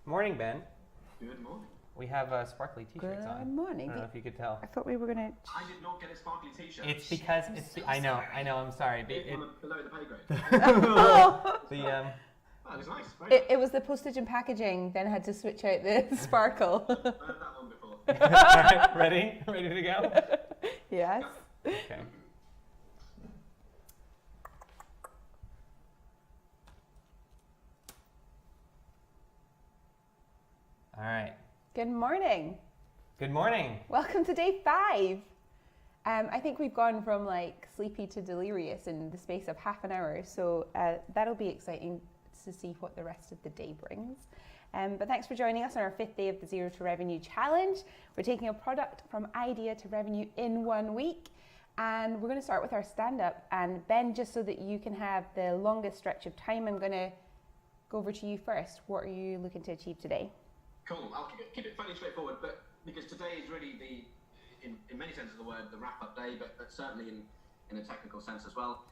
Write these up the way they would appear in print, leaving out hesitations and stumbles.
Morning, Ben. Good morning. We have sparkly t-shirts on. Good morning. I don't know if you could tell. I thought we were gonna. I did not get a sparkly t-shirt. It's because I know. I'm sorry. Below the pay grade. Oh! The Oh, it's nice. Very nice. It was the postage and packaging. Then I had to switch out the sparkle. I've heard that one before. All right, ready to go. Yes. Okay. All right. Good morning. Good morning. Welcome to day 5. I think we've gone from like sleepy to delirious in the space of half an hour. So that'll be exciting to see what the rest of the day brings. But thanks for joining us on our 5th day of the Zero to Revenue Challenge. We're taking a product from idea to revenue in 1 week. And we're going to start with our stand-up. And Ben, just so that you can have the longest stretch of time, I'm going to go over to you first. What are you looking to achieve today? Cool. I'll keep it fairly straightforward, but because today is really in many senses of the word, the wrap-up day, but certainly in a technical sense as well.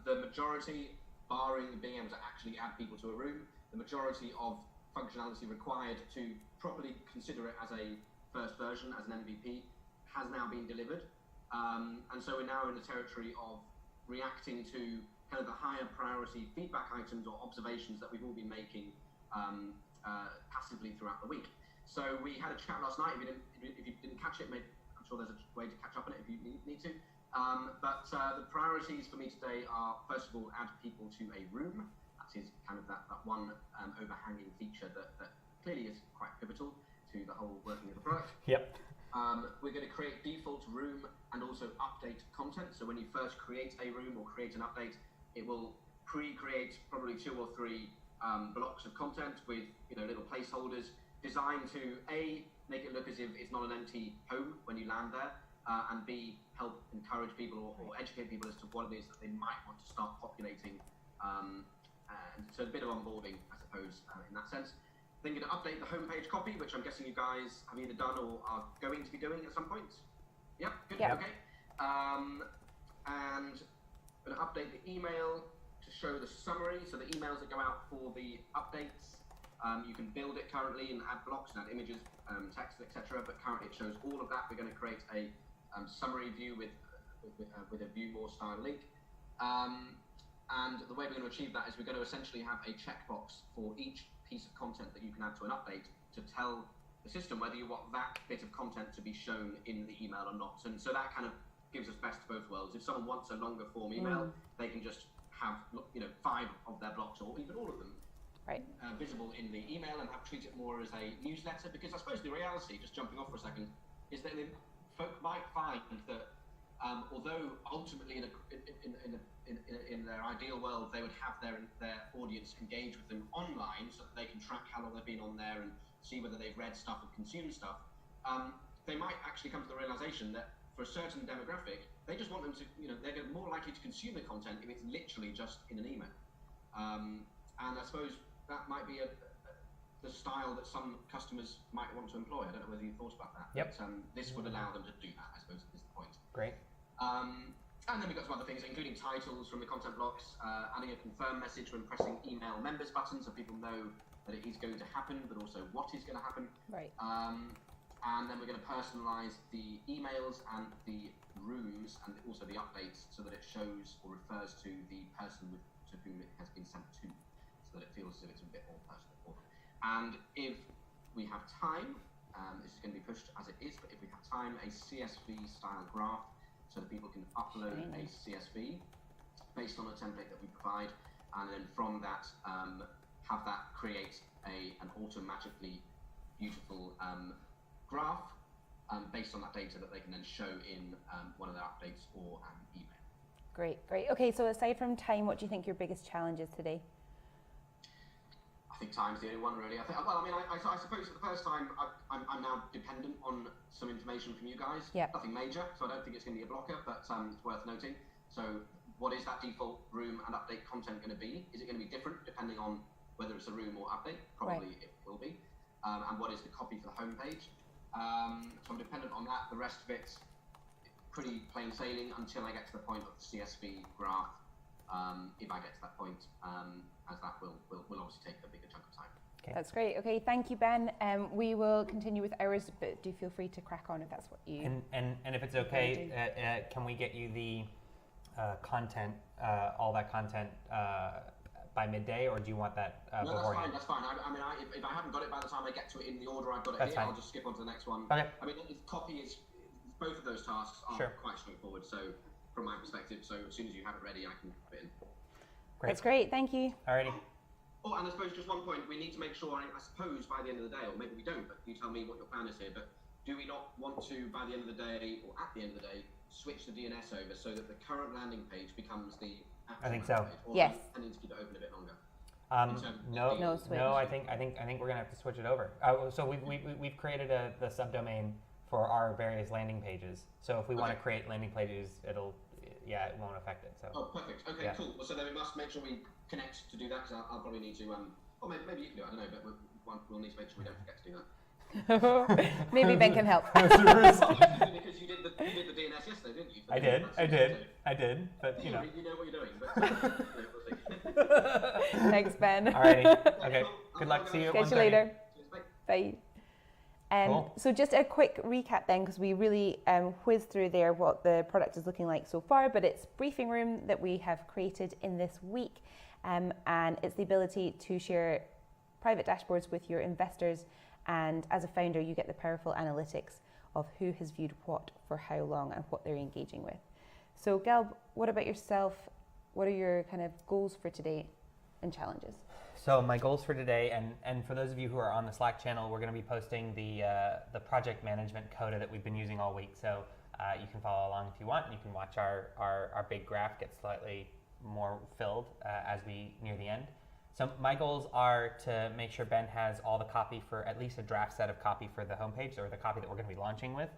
The majority, barring being able to actually add people to a room, the majority of functionality required to properly consider it as a first version, as an MVP, has now been delivered. And so we're now in the territory of reacting to kind of the higher priority feedback items or observations that we've all been making passively throughout the week. So we had a chat last night. If you didn't catch it, I'm sure there's a way to catch up on it if you need to. But the priorities for me today are, first of all, add people to a room. That is kind of that one overhanging feature that clearly is quite pivotal to the whole working of the product. Yep. We're going to create default room and also update content. So when you first create a room or create an update, it will pre-create probably 2 or 3 blocks of content with little placeholders designed to A, make it look as if it's not an empty home when you land there, and B, help encourage people or educate people as to what it is that they might want to start populating. And so a bit of onboarding, I suppose, in that sense. Then going to update the homepage copy, which I'm guessing you guys have either done or are going to be doing at some point. Yep, good, yep. Okay. And going to update the email to show the summary, so the emails that go out for the updates. You can build it currently and add blocks and add images, text, etc. But currently it shows all of that. We're going to create a summary view with a view more style link. And the way we're going to achieve that is we're going to essentially have a checkbox for each piece of content that you can add to an update to tell the system whether you want that bit of content to be shown in the email or not. And so that kind of gives us best of both worlds. If someone wants a longer form email, they can just have 5 of their blocks or even all of them visible in the email and treat it more as a newsletter. Because I suppose the reality, just jumping off for a second, is that folk might find that although ultimately in their ideal world they would have their audience engage with them online so that they can track how long they've been on there and see whether they've read stuff and consumed stuff, they might actually come to the realization that for a certain demographic they just want them to, they're more likely to consume the content if it's literally just in an email. And I suppose that might be the style that some customers might want to employ. I don't know whether you thought about that. Yep. But this would allow them to do that, I suppose, is the point. Great. And then we've got some other things, including titles from the content blocks, adding a confirm message when pressing email members button so people know that it is going to happen, but also what is going to happen. Right. And then we're going to personalize the emails and the rooms and also the updates so that it shows or refers to the person to whom it has been sent to, so that it feels as if it's a bit more personal for them. And if we have time, this is going to be pushed as it is, but if we have time, a CSV style graph so that people can upload a CSV based on a template that we provide, and then from that have that create an automatically beautiful graph based on that data that they can then show in one of their updates or an email. Great. Okay, so aside from time, what do you think your biggest challenge is today? I think time's the only one, really. I suppose for the first time, I'm now dependent on some information from you guys. Yep. Nothing major, so I don't think it's going to be a blocker, but it's worth noting. So what is that default room and update content going to be? Is it going to be different depending on whether it's a room or update? Probably it will be. And what is the copy for the homepage? So I'm dependent on that. The rest of it's pretty plain sailing until I get to the point of the CSV graph if I get to that point, as that will obviously take a bigger chunk of time. Okay. That's great. Okay, thank you, Ben. We will continue with ours, but do feel free to crack on if that's what you. And if it's okay, can we get you the content, all that content by midday, or do you want that No, beforehand? that's fine. I mean, if I haven't got it by the time I get to it in the order I've got it That's here, fine. I'll just skip on to the next one. Okay. I mean, copy is both of those tasks are Sure. quite straightforward. So from my perspective, so as soon as you have it ready, I can put it in. Great. That's great. Thank you. Alrighty. Oh, and I suppose just one point, we need to make sure, I suppose by the end of the day, or maybe we don't, but you tell me what your plan is here, but do we not want to, by the end of the day, or at the end of the day, switch the DNS over so that the current landing page becomes the actual I think landing so. page? Or Yes. I need to keep it open a bit longer. No switch. No. I think we're gonna have to switch it over. So we've created the subdomain for our various landing pages. So if we want to create landing pages, it won't affect it. So. Oh, perfect. Okay, Yeah. cool. Well, so then we must make sure we connect to do that, because I'll probably need to, or maybe you can do it, I don't know, but we'll need to make sure we don't forget to do that. Maybe Ben can help. Because you did the DNS yesterday, didn't you? I did, but you know. You know what you're doing, but we'll see. Thanks, Ben. Alrighty. Okay. Cool. Good luck. See you at Catch you 1:30. later. Cheers, bye. Bye. Cool. So just a quick recap then, because we really whizzed through there what the product is looking like so far, but it's Briefing Room that we have created in this week, and it's the ability to share private dashboards with your investors, and as a founder you get the powerful analytics of who has viewed what for how long and what they're engaging with. So Gelb, what about yourself? What are your kind of goals for today and challenges? So my goals for today, and for those of you who are on the Slack channel, we're going to be posting the project management Coda that we've been using all week. So you can follow along if you want, and you can watch our big graph get slightly more filled as we near the end. So my goals are to make sure Ben has all the copy for at least a draft set of copy for the homepage, or the copy that we're going to be launching with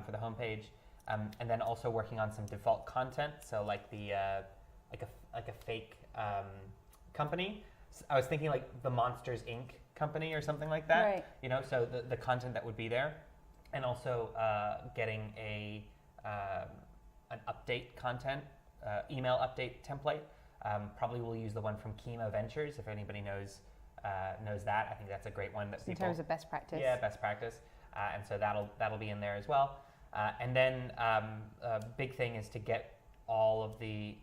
for the homepage, and then also working on some default content. So like like a fake company. I was thinking like the Monsters Inc. company or something like that. Right. You know, so the content that would be there, and also getting an update content email update template. Probably we'll use the one from Kima Ventures if anybody knows that. I think that's a great one that In terms of best practice. Yeah, best practice, and so that'll be in there as well. And then a big thing is to get all of the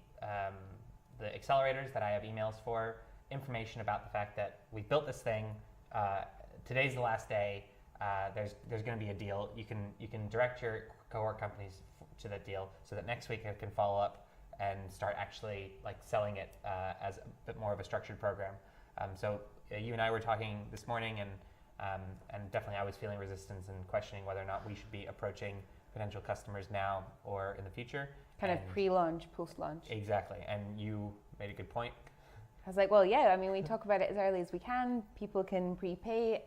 accelerators that I have emails for, information about the fact that we built this thing. Today's the last day. There's going to be a deal. You can direct your cohort companies to that deal, so that next week I can follow up and start actually like selling it as a bit more of a structured program. So you and I were talking this morning, and definitely I was feeling resistance and questioning whether or not we should be approaching potential customers now or in the future. Kind of pre-launch, post-launch. Exactly, and you made a good point. I was like, well, yeah, I mean, we talk about it as early as we can. People can prepay.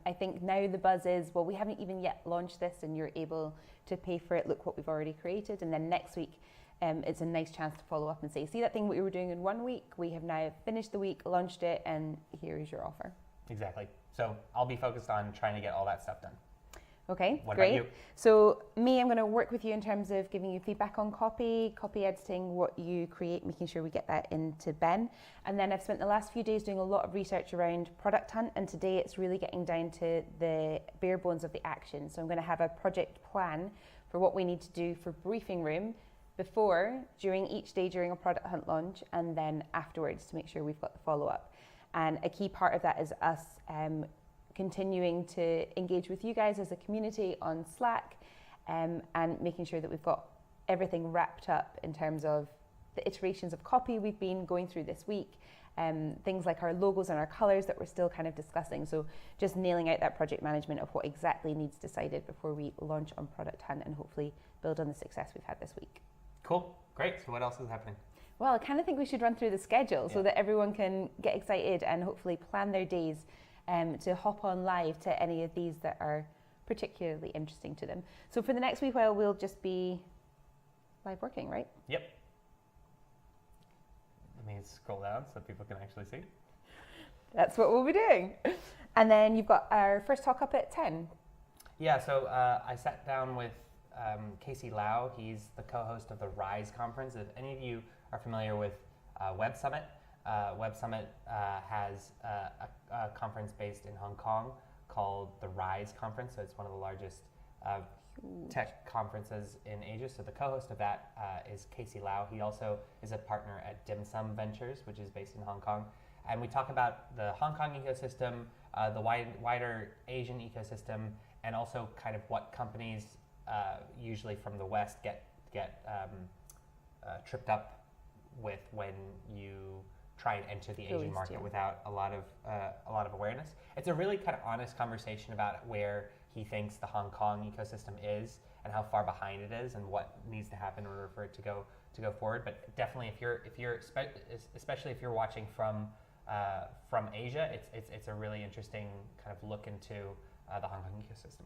I think now the buzz is, well, we haven't even yet launched this and you're able to pay for it. Look what we've already created. And then next week, it's a nice chance to follow up and say, see that thing we were doing in 1 week? We have now finished the week, launched it, and here is your offer. Exactly. So I'll be focused on trying to get all that stuff done. Okay, What great. about you? So me, I'm going to work with you in terms of giving you feedback on copy editing, what you create, making sure we get that into Ben. And then I've spent the last few days doing a lot of research around Product Hunt, and today it's really getting down to the bare bones of the action. So I'm going to have a project plan for what we need to do for Briefing Room before, during each day during a Product Hunt launch, and then afterwards to make sure we've got the follow-up. And a key part of that is us continuing to engage with you guys as a community on Slack, and making sure that we've got everything wrapped up in terms of the iterations of copy we've been going through this week, things like our logos and our colors that we're still kind of discussing. So just nailing out that project management of what exactly needs decided before we launch on Product Hunt and hopefully build on the success we've had this week. Cool. Great. So what else is happening? Well, I kind of think we should run through the schedule so Yeah. that everyone can get excited and hopefully plan their days to hop on live to any of these that are particularly interesting to them. So for the next wee while, we'll just be live working, right? Yep. Let me scroll down so people can actually see. That's what we'll be doing. And then you've got our first talk up at 10. Yeah, so I sat down with Casey Lau. He's the co-host of the RISE conference. If any of you are familiar with Web Summit. Web Summit has a conference based in Hong Kong called the Rise Conference. So it's one of the largest tech conferences in Asia. So the co-host of that is Casey Lau. He also is a partner at Dim Sum Ventures, which is based in Hong Kong. And we talk about the Hong Kong ecosystem, the wider Asian ecosystem, and also kind of what companies usually from the West get tripped up with when you try and enter the Asian market without a lot of awareness. It's a really kind of honest conversation about where he thinks the Hong Kong ecosystem is and how far behind it is and what needs to happen in order for it to go forward. But definitely, especially if you're watching from Asia, it's a really interesting kind of look into the Hong Kong ecosystem.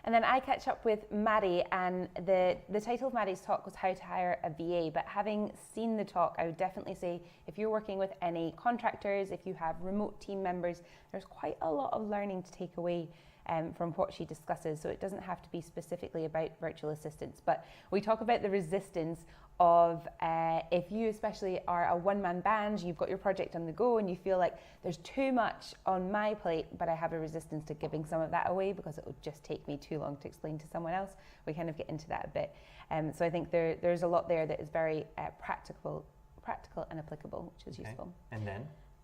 And then I catch up with Maddie, and the title of Maddie's talk was How to Hire a VA. But having seen the talk, I would definitely say if you're working with any contractors, if you have remote team members, there's quite a lot of learning to take away from what she discusses. So it doesn't have to be specifically about virtual assistants. But we talk about the resistance of if you especially are a one-man band, you've got your project on the go and you feel like there's too much on my plate, but I have a resistance to giving some of that away because it would just take me too long to explain to someone else. We kind of get into that a bit. So I think there's a lot there that is very practical and applicable, which is useful. And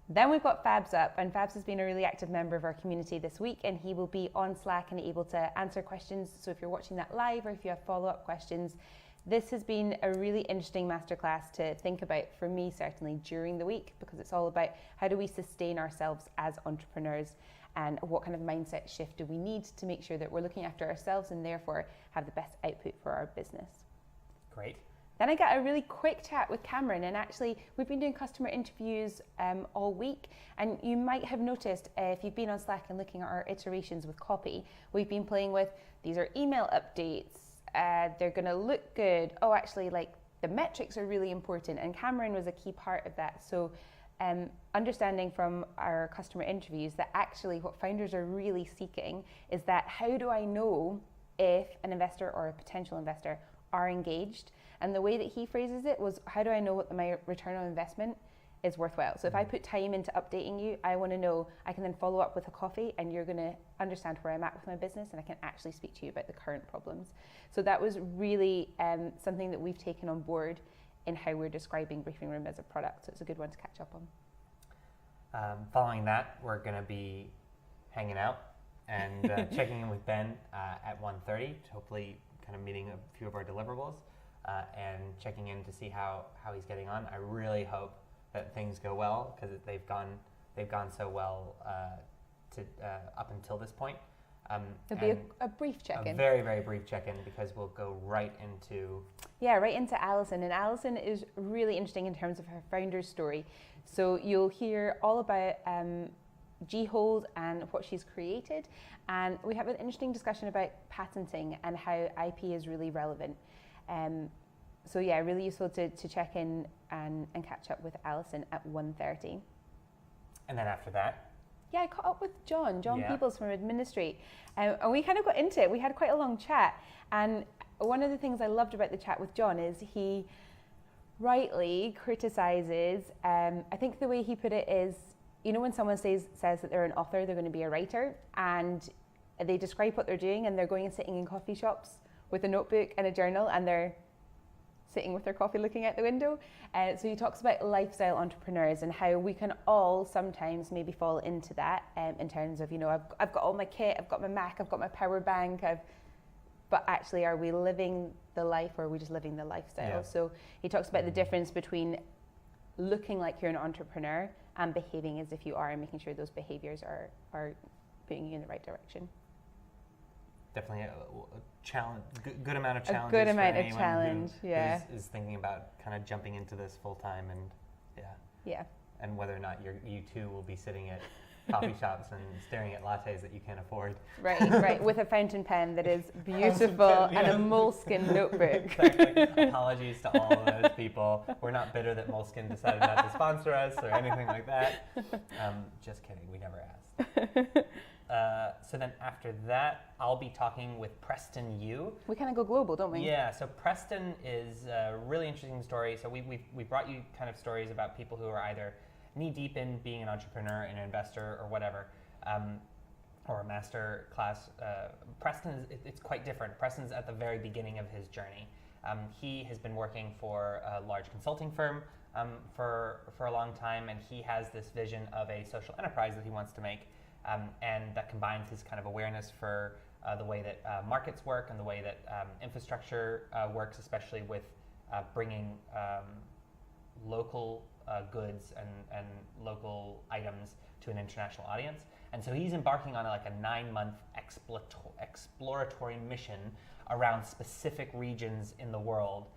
then we've got Fabs up, and Fabs has been a really active member of our community this week, and he will be on Slack and able to answer questions. So if you're watching that live or if you have follow-up questions, this has been a really interesting masterclass to think about for me, certainly during the week, because it's all about how do we sustain ourselves as entrepreneurs and what kind of mindset shift do we need to make sure that we're looking after ourselves and therefore have the best output for our business. Great. Then I got a really quick chat with Cameron, and actually we've been doing customer interviews all week, and you might have noticed if you've been on Slack and looking at our iterations with copy, we've been playing with these are email updates, they're going to look good, oh actually like the metrics are really important, and Cameron was a key part of that. So understanding from our customer interviews that actually what founders are really seeking is that how do I know if an investor or a potential investor are engaged? And the way that he phrases it was, how do I know what my return on investment is worthwhile? So if I put time into updating you, I want to know I can then follow up with a coffee and you're going to understand where I'm at with my business and I can actually speak to you about the current problems. So that was really something that we've taken on board in how we're describing Briefing Room as a product. So it's a good one to catch up on. Following that, we're going to be hanging out and checking in with Ben at 1:30, hopefully kind of meeting a few of our deliverables. And checking in to see how he's getting on. I really hope that things go well because they've gone so well up until this point. It'll be a brief check-in. A very, very brief check-in because we'll go right into Alison. And Alison is really interesting in terms of her founder's story. So you'll hear all about G-Hold and what she's created. And we have an interesting discussion about patenting and how IP is really relevant. So yeah, really useful to check in and catch up with Alison at 1:30. And then after that? Yeah, I caught up with John Peebles from Administrate. And we kind of got into it. We had quite a long chat. And one of the things I loved about the chat with John is he rightly criticizes, I think the way he put it is, you know, when someone says that they're an author, they're going to be a writer, and they describe what they're doing and they're going and sitting in coffee shops with a notebook and a journal and they're sitting with their coffee looking out the window. So he talks about lifestyle entrepreneurs and how we can all sometimes maybe fall into that in terms of, you know, I've got all my kit, I've got my Mac, I've got my power bank, but actually are we living the life or are we just living the lifestyle? Yeah. So he talks about the difference between looking like you're an entrepreneur and behaving as if you are and making sure those behaviors are putting you in the right direction. Definitely a challenge, good amount of challenges. A good amount for of anyone challenge, who yeah. is thinking about kind of jumping into this full time and Yeah. and whether or not you too will be sitting at coffee shops and staring at lattes that you can't afford. Right, with a fountain pen that is beautiful and a Moleskine notebook. Exactly. Apologies to all of those people. We're not bitter that Moleskine decided not to sponsor us or anything like that. Just kidding, we never asked. So then after that, I'll be talking with Preston Yu. We kind of go global, don't we? Yeah, so Preston is a really interesting story. So we brought you kind of stories about people who are either knee-deep in being an entrepreneur, an investor, or whatever, or a master class. Preston, it's quite different. Preston's at the very beginning of his journey. He has been working for a large consulting firm for a long time, and he has this vision of a social enterprise that he wants to make. And that combines his kind of awareness for the way that markets work and the way that infrastructure works, especially with bringing local goods and local items to an international audience. And so he's embarking on like a 9-month exploratory mission around specific regions in the world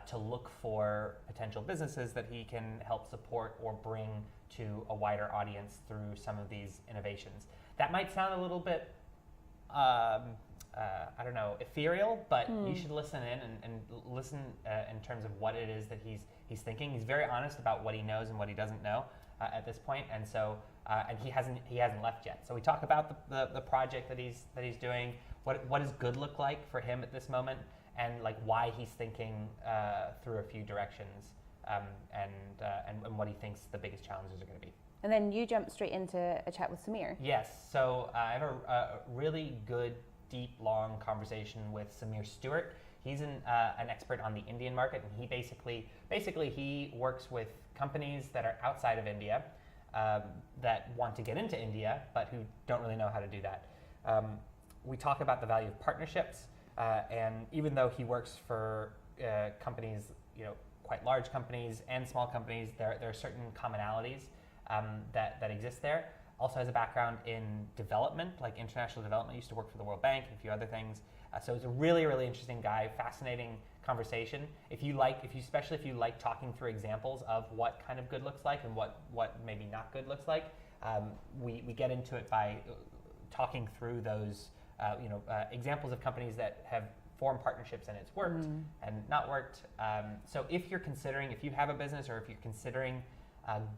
to look for potential businesses that he can help support or bring to a wider audience through some of these innovations. That might sound a little bit, I don't know, ethereal, but you should listen in and listen in terms of what it is that he's thinking. He's very honest about what he knows and what he doesn't know at this point, and so and he hasn't left yet. So we talk about the project that he's doing. What does good look like for him at this moment, and like why he's thinking through a few directions. And what he thinks the biggest challenges are going to be. And then you jump straight into a chat with Samir. Yes, so I have a really good, deep, long conversation with Samir Stewart. He's an expert on the Indian market, and he basically he works with companies that are outside of India that want to get into India, but who don't really know how to do that. We talk about the value of partnerships, and even though he works for companies, quite large companies and small companies, there are certain commonalities that exist there. Also has a background in development, like international development. Used to work for the World Bank and a few other things. So he's a really, really interesting guy. Fascinating conversation. Especially if you like talking through examples of what kind of good looks like and what maybe not good looks like, we get into it by talking through those examples of companies that have formed partnerships and it's worked and not worked. So if you have a business or if you're considering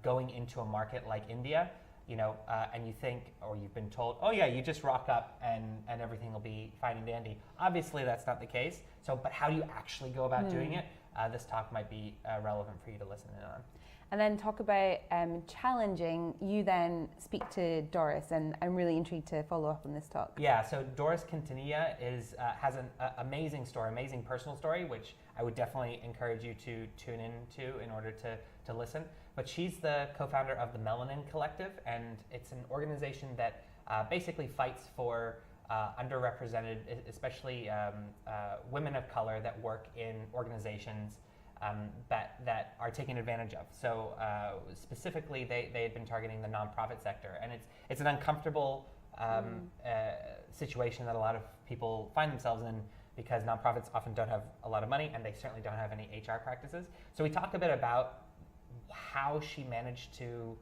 going into a market like India, and you think, or you've been told, oh yeah, you just rock up and everything will be fine and dandy. Obviously that's not the case. So, but how do you actually go about doing it? This talk might be relevant for you to listen in on. And then talk about challenging. You then speak to Doris, and I'm really intrigued to follow up on this talk. Yeah, so Doris Quintanilla has an amazing story, amazing personal story, which I would definitely encourage you to tune into in order to listen. But she's the co-founder of the Melanin Collective, and it's an organization that basically fights for underrepresented, especially women of color that work in organizations that are taken advantage of. So specifically, they had been targeting the nonprofit sector, and it's an uncomfortable situation that a lot of people find themselves in because nonprofits often don't have a lot of money, and they certainly don't have any HR practices. So we talk a bit about how she managed to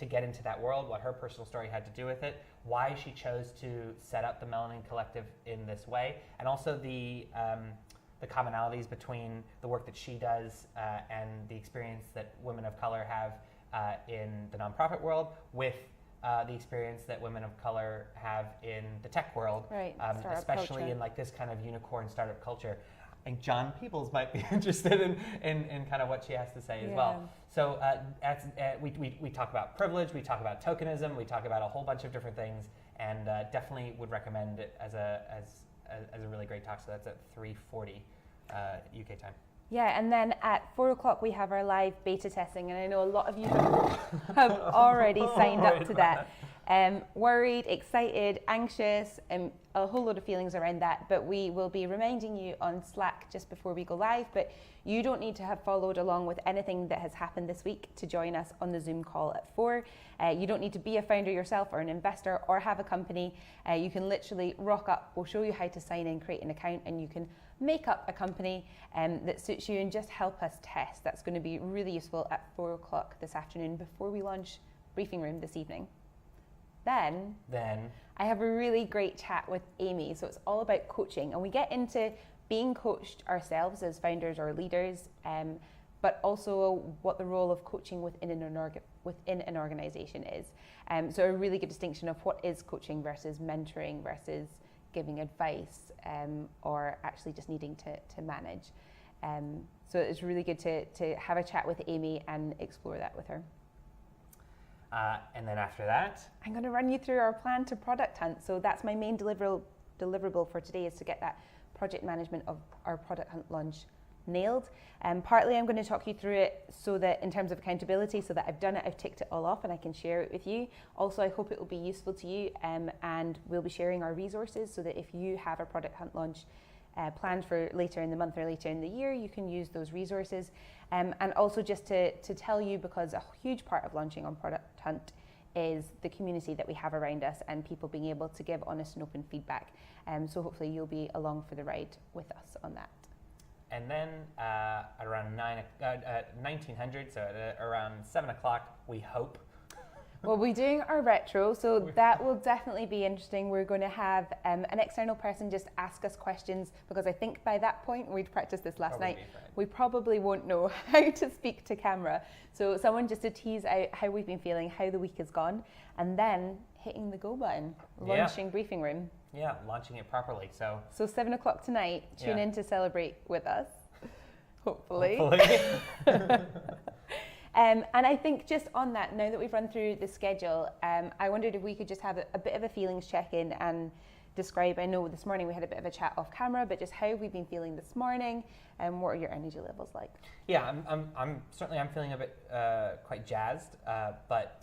get into that world, what her personal story had to do with it, why she chose to set up the Melanin Collective in this way, and also the commonalities between the work that she does and the experience that women of color have in the nonprofit world with the experience that women of color have in the tech world, right. Especially culture. In like this kind of unicorn startup culture. I think John Peebles might be interested in kind of what she has to say as well. So we talk about privilege, we talk about tokenism, we talk about a whole bunch of different things, and definitely would recommend it as a really great talk. So that's at 3:40 UK time. Yeah, and then at 4 o'clock we have our live beta testing, and I know a lot of you have already signed up to that. Worried, excited, anxious, a whole lot of feelings around that, but we will be reminding you on Slack just before we go live, but you don't need to have followed along with anything that has happened this week to join us on the Zoom call at 4. You don't need to be a founder yourself or an investor or have a company. You can literally rock up. We'll show you how to sign in, create an account, and you can make up a company that suits you and just help us test. That's going to be really useful at 4 o'clock this afternoon before we launch Briefing Room this evening. Then I have a really great chat with Amy. So it's all about coaching, and we get into being coached ourselves as founders or leaders, but also what the role of coaching within an organization is. So a really good distinction of what is coaching versus mentoring versus giving advice, or actually just needing to manage. So it's really good to have a chat with Amy and explore that with her. And then after that, I'm going to run you through our plan to product hunt. So that's my main deliverable for today, is to get that project management of our product hunt launch nailed. Partly I'm going to talk you through it so that in terms of accountability, so that I've done it, I've ticked it all off and I can share it with you. Also, I hope it will be useful to you, and we'll be sharing our resources so that if you have a product hunt launch planned for later in the month or later in the year, you can use those resources. And also just to tell you, because a huge part of launching on Product Hunt is the community that we have around us and people being able to give honest and open feedback. So hopefully you'll be along for the ride with us on that. And then around 1900, so at around 7 o'clock, we hope. We'll be doing our retro, so that will definitely be interesting. We're going to have an external person just ask us questions, because I think by that point, we'd practiced this last night, we probably won't know how to speak to camera. So someone just to tease out how we've been feeling, how the week has gone, and then hitting the go button, launching Briefing Room. Yeah, launching it properly. So 7 o'clock tonight, tune in to celebrate with us, hopefully. And I think just on that, now that we've run through the schedule, I wondered if we could just have a bit of a feelings check-in and describe, I know this morning we had a bit of a chat off camera, but just how have we been feeling this morning, and what are your energy levels like? Yeah, I'm certainly feeling a bit quite jazzed, but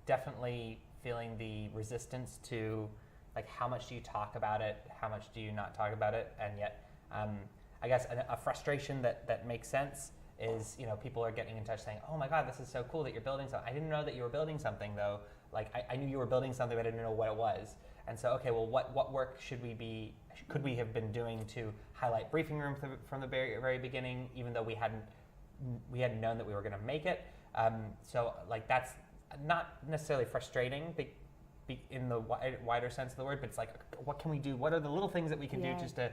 definitely feeling the resistance to, like, how much do you talk about it, how much do you not talk about it, and yet I guess a frustration that makes sense is, people are getting in touch saying, oh my God, this is so cool that you're building something. I didn't know that you were building something though. Like I knew you were building something, but I didn't know what it was. And so, okay, well, what work could we have been doing to highlight Briefing Room from the very beginning, even though we hadn't known that we were going to make it. So like that's not necessarily frustrating in the wider sense of the word, but it's like, what can we do? What are the little things that we can do just to,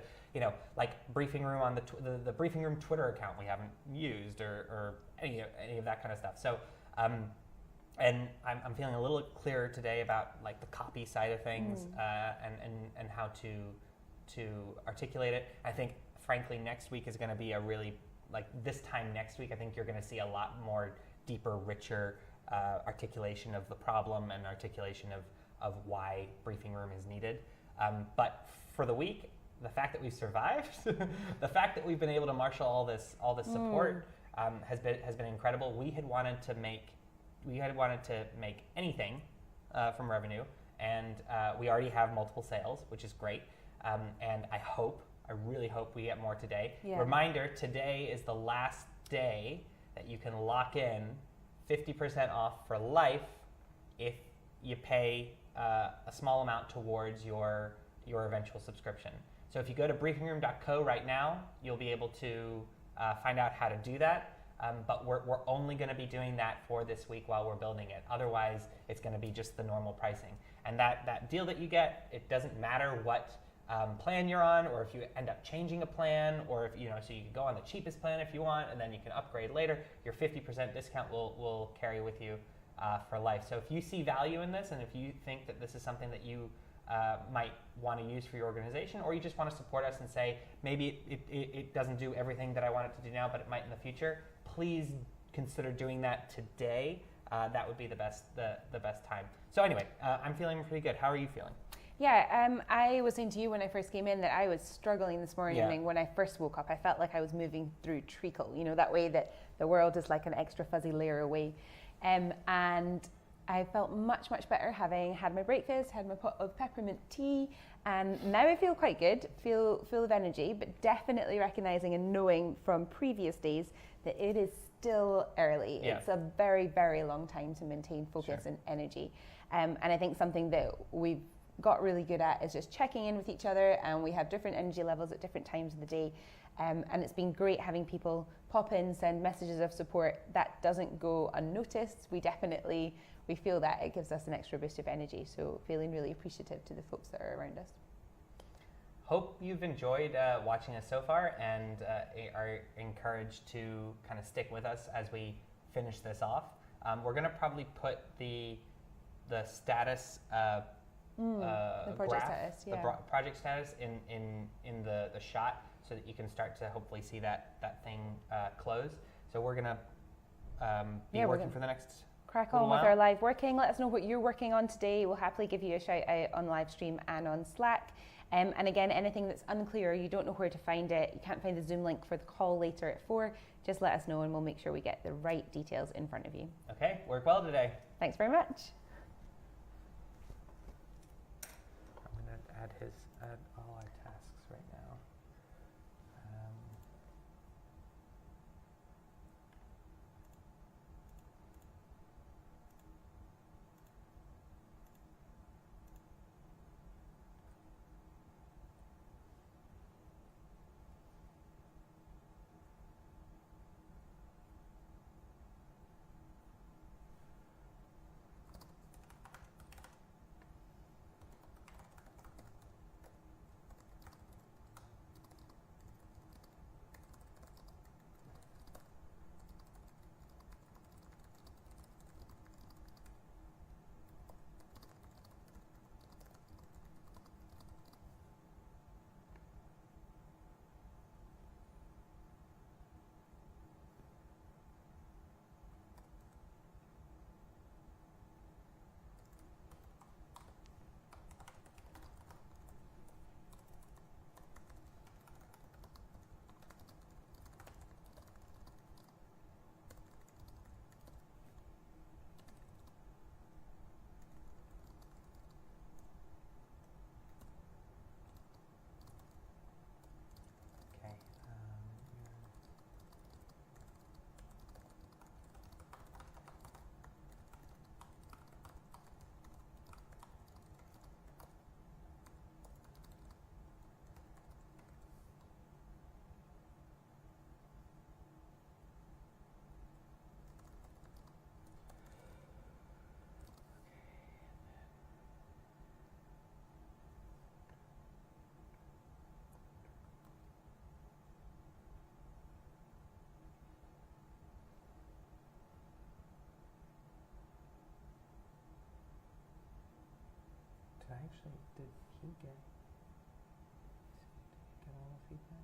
like Briefing Room on the Briefing Room Twitter account we haven't used, or any of that kind of stuff. So, and I'm feeling a little clearer today about like the copy side of things, and how to articulate it. I think, frankly, next week is going to be a really, like this time next week, I think you're going to see a lot more deeper, richer articulation of the problem and articulation of why Briefing Room is needed. But for the week, the fact that we've survived, the fact that we've been able to marshal all this support has been incredible. We had wanted to make anything from revenue, and we already have multiple sales, which is great. And I really hope we get more today. Yeah. Reminder, today is the last day that you can lock in 50% off for life if you pay a small amount towards your eventual subscription. So if you go to briefingroom.co right now, you'll be able to find out how to do that. But we're only going to be doing that for this week while we're building it. Otherwise, it's going to be just the normal pricing. And that deal that you get, it doesn't matter what plan you're on, or if you end up changing a plan, or if so you can go on the cheapest plan if you want, and then you can upgrade later. Your 50% discount will carry with you for life. So if you see value in this, and if you think that this is something that you might want to use for your organization, or you just want to support us and say, maybe it doesn't do everything that I want it to do now, but it might in the future, please consider doing that today. That would be the best time. So anyway, I'm feeling pretty good. How are you feeling? Yeah, I was saying to you when I first came in that I was struggling this morning when I first woke up. I felt like I was moving through treacle, that way that the world is like an extra fuzzy layer away. And I felt much, much better having had my breakfast, had my pot of peppermint tea, and now I feel quite good, feel full of energy, but definitely recognizing and knowing from previous days that it is still early. Yeah. It's a very, very long time to maintain focus and energy. And I think something that we've got really good at is just checking in with each other, and we have different energy levels at different times of the day. And it's been great having people pop in, send messages of support. That doesn't go unnoticed. We feel that it gives us an extra boost of energy. So feeling really appreciative to the folks that are around us. Hope you've enjoyed watching us so far, and are encouraged to kind of stick with us as we finish this off. We're going to probably put the status the project graph, status, yeah. the project status in the shot, so that you can start to hopefully see that thing close. So we're going to be working for the next crack on with our live working. Let us know what you're working on today. We'll happily give you a shout out on live stream and on Slack. And again, anything that's unclear, you don't know where to find it, you can't find the Zoom link for the call later at 4, just let us know and we'll make sure we get the right details in front of you. Okay, work well today. Thanks very much. I'm going to add all our tasks right now. Did he get all the feedback?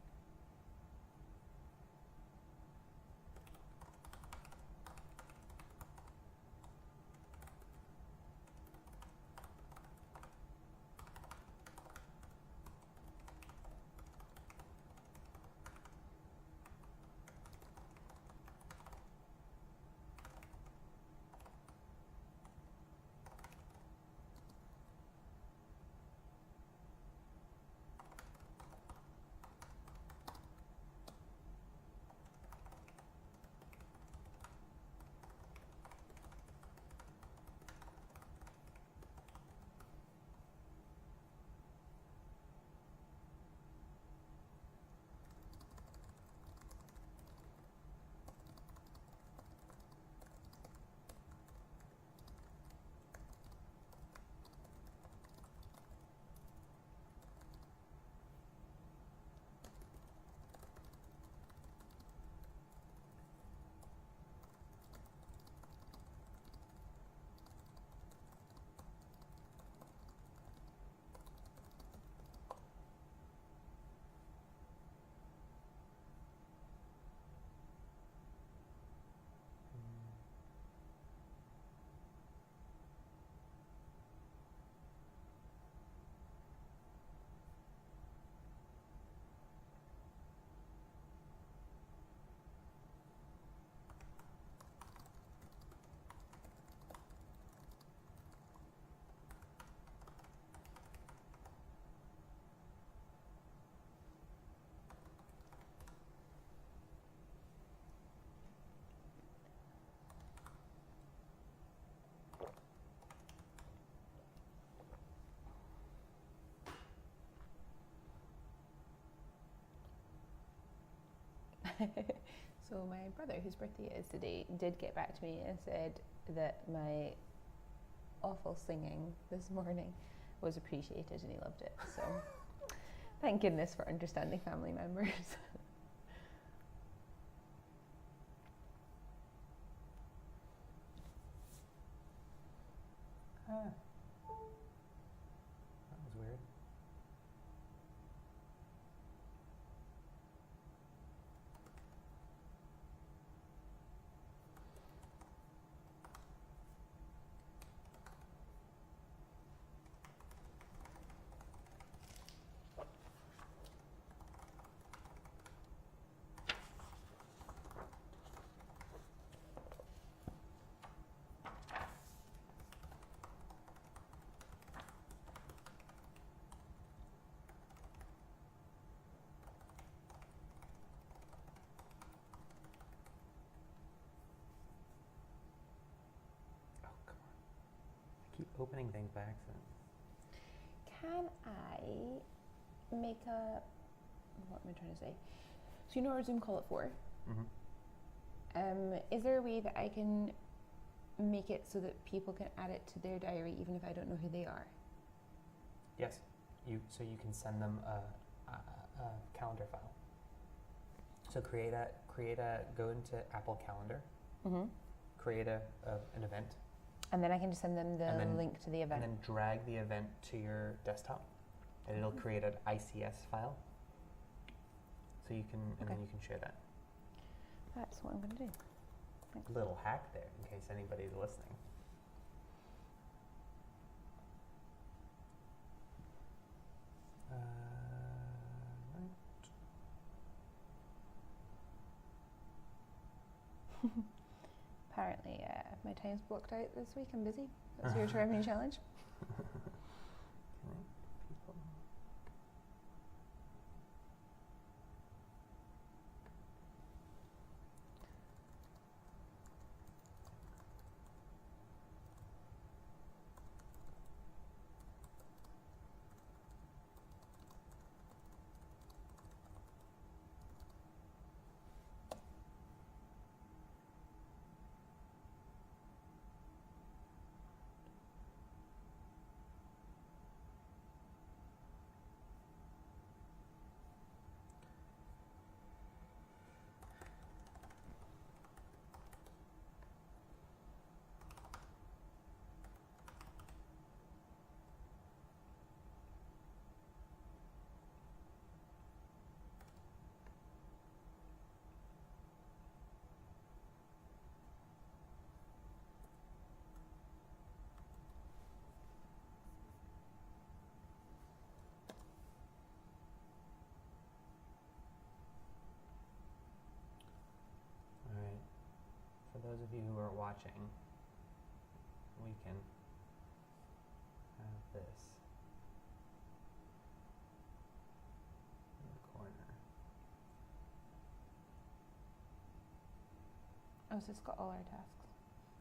So my brother, whose birthday it is today, did get back to me and said that my awful singing this morning was appreciated and he loved it. So thank goodness for understanding family members. That was weird. Keep opening things by accident. Can I make a, what am I trying to say? So you know our Zoom call at 4? Mm-hmm. Is there a way that I can make it so that people can add it to their diary even if I don't know who they are? Yes. So you can send them a calendar file. So go into Apple Calendar, Mm-hmm. create an event, And then I can just send them the And then- link to the event. and then drag the event to your desktop, and it'll create an ICS file. So you can, and then Okay. you can share that. That's what I'm going to do. Thanks. Little hack there, in case anybody's listening. Right. Apparently, my time's blocked out this week. I'm busy. That's your revenue challenge. Connect people. All right. For those of you who are watching, we can have this in the corner. Oh, so it's got all our tasks.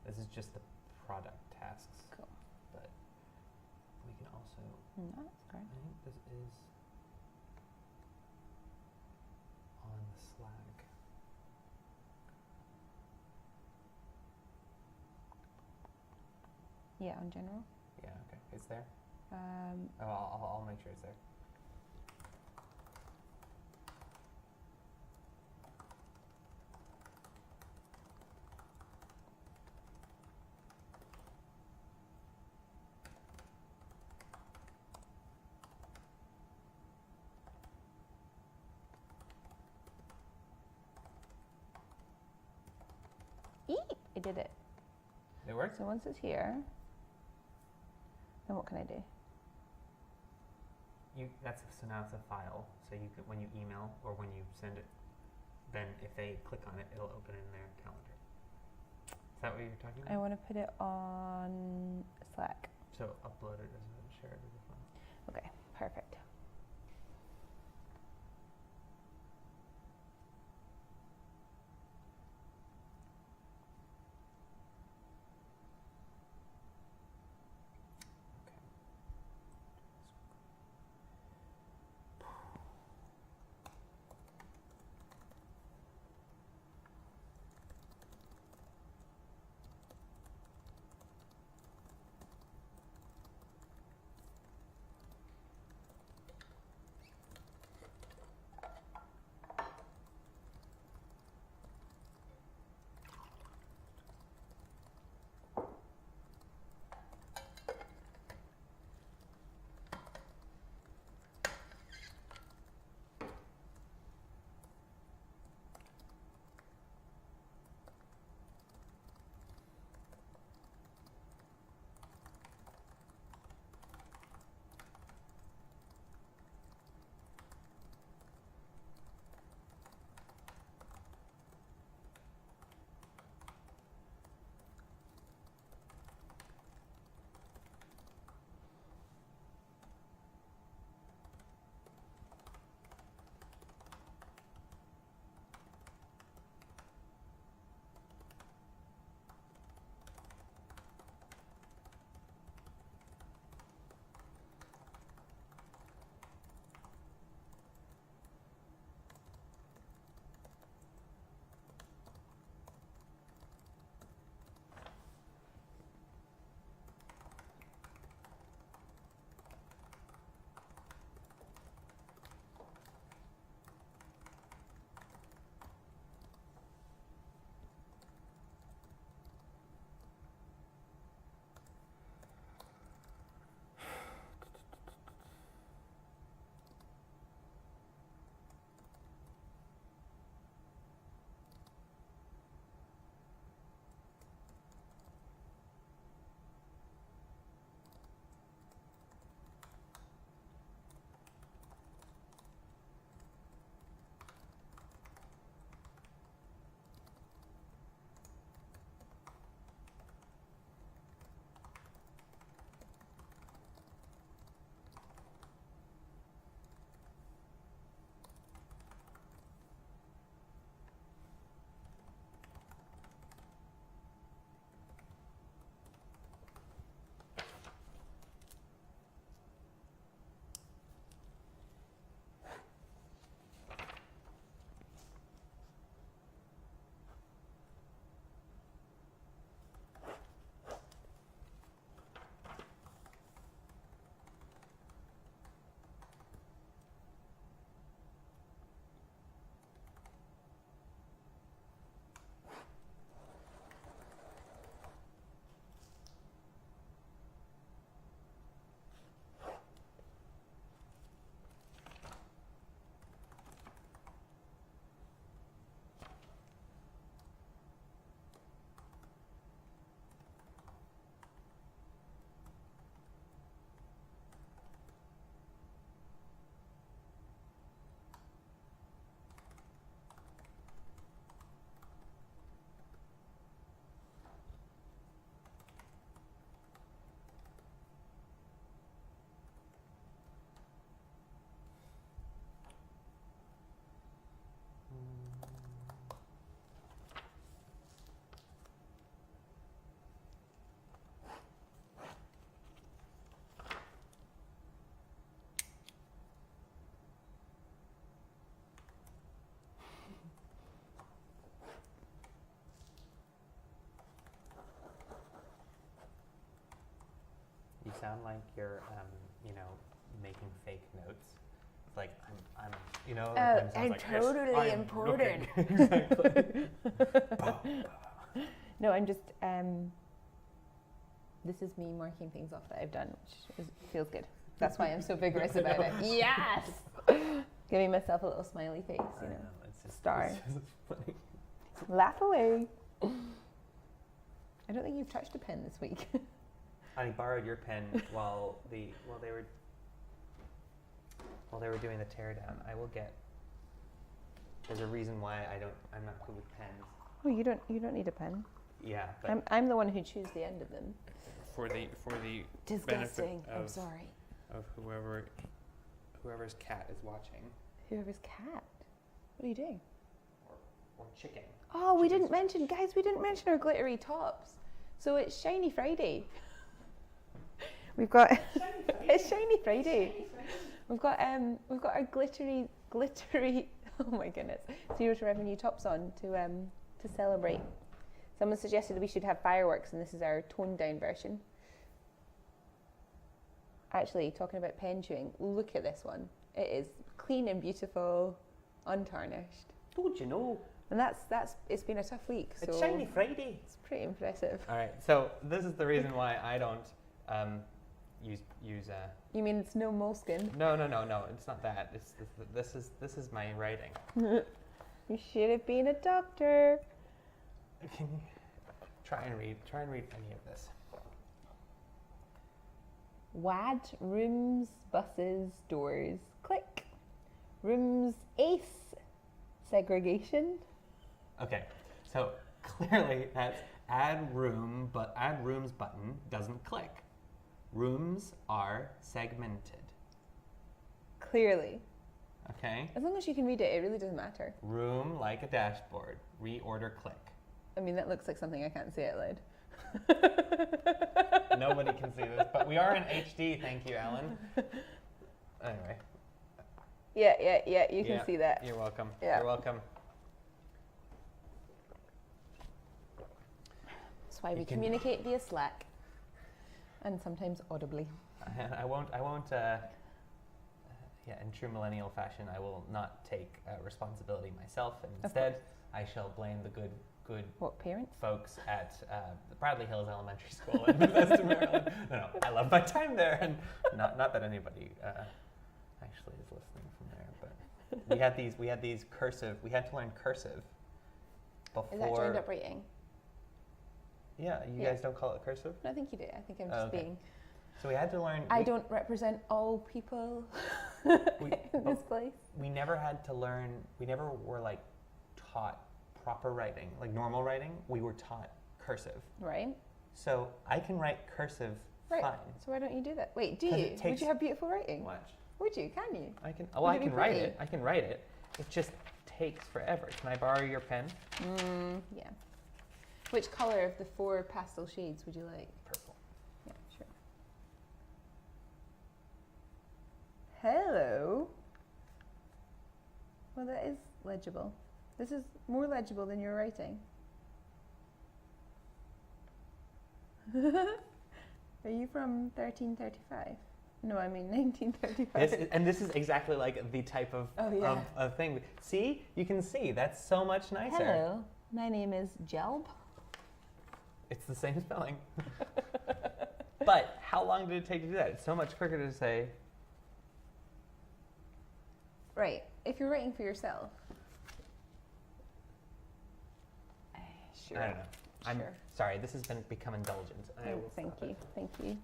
This is just the product tasks. Cool. But we can also, No, that's great. I think this is on the Slack. Yeah, on general. Yeah, okay. It's there? Um, Oh, I'll make sure it's there. eep! I did it. It works? So once it's here, then what can I do? So now it's a file. So you can, when you email or when you send it, then if they click on it, it'll open in their calendar. Is that what you're talking I about? want to put it on Slack. So upload it as a share it as a file. Okay, perfect. sound like you're, making fake notes. It's like I'm like I'm like, totally yes, important. Okay. Exactly. No, I'm just. This is me marking things off that I've done, which feels good. That's why I'm so vigorous about it. Yes! Giving myself a little smiley face, I know, it's just, Star. It's just funny. Laugh away. I don't think you've touched a pen this week. I borrowed your pen while they were doing the teardown. I will get. There's a reason why I'm not good with pens. Oh, you don't need a pen. Yeah, but I'm the one who chews the end of them. for the Disgusting. benefit I'm sorry. of whoever's cat is watching, Whoever's cat. What are you doing? or chicken. Oh, we Chicken's- didn't mention our glittery tops. So it's Shiny Friday. We've got it's Shiny Friday. We've got our glittery. Oh my goodness, 0 to revenue tops on to celebrate. Someone suggested that we should have fireworks, and this is our toned down version. Actually, talking about pen chewing, look at this one. It is clean and beautiful, untarnished. Don't you know? And that's it's been a tough week. So It's Shiny Friday. it's pretty impressive. All right, so this is the reason why I don't use. You mean it's no moleskin? No, it's not that. This is my writing. You should have been a doctor. Can you try and read any of this? WAD, rooms, buses, doors, click. Rooms, ace, segregation. Okay, so clearly that's add room, but add rooms button doesn't click. Rooms are segmented. Clearly. Okay? As long as you can read it, it really doesn't matter. Room like a dashboard. Reorder click. I mean, that looks like something I can't say out loud. Nobody can see this, but we are in HD, thank you, Alan. Anyway. Yeah, you can see that. You're welcome. Yeah. You're welcome. That's why we You can- communicate via Slack. And sometimes audibly. I won't, in true millennial fashion, I will not take responsibility myself, and Of instead I shall blame the good What, parents? folks at the Bradley Hills Elementary School in Bethesda, Maryland. No, I love my time there, and not that anybody actually is listening from there, but we had these cursive. We had to learn cursive before. Is that joined up writing? Yeah, you Yeah. guys don't call it cursive. No, I think you do. I think I'm just Okay. being. So we had to learn. I don't represent all people We, in this place. we never had to learn. We never were like taught proper writing, like normal writing. We were taught cursive. Right? So I can write cursive Right. fine. So why don't you do that? Wait, do 'Cause you? it Would takes- you have beautiful writing? Watch. Would you? Can you? I can. Would Well, I it be can write pretty? it. I can write it. It just takes forever. Can I borrow your pen? Yeah. Which color of the 4 pastel shades would you like? Purple. Yeah, sure. Hello. Well, that is legible. This is more legible than your writing. Are you from 1335? No, I mean 1935. This is exactly like the type of, Oh, yeah. of thing. See, you can see that's so much nicer. Hello, my name is Jelb. It's the same spelling. But how long did it take to do that? It's so much quicker to say. Right, if you're writing for yourself. Sure. I don't know. I'm Sure. sorry. This has become indulgent. I will Thank stop you, it. thank you.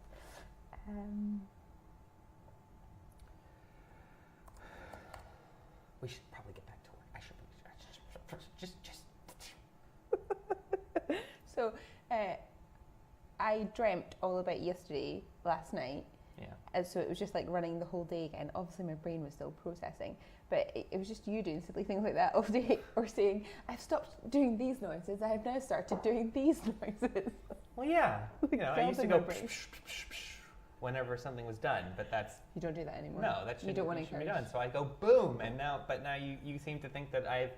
We should probably get back to work. I should just. So, I dreamt all about yesterday last night, Yeah. and so it was just like running the whole day again. Obviously, my brain was still processing, but it was just you doing silly things like that all day, or saying, "I've stopped doing these noises. I have now started doing these noises." Well, yeah. You know, I used to Bells in go my brain. whenever something was done, but that's You don't do that anymore. no, that you shouldn't, don't want to shouldn't be encourage. done. So I go boom, and now you seem to think that I've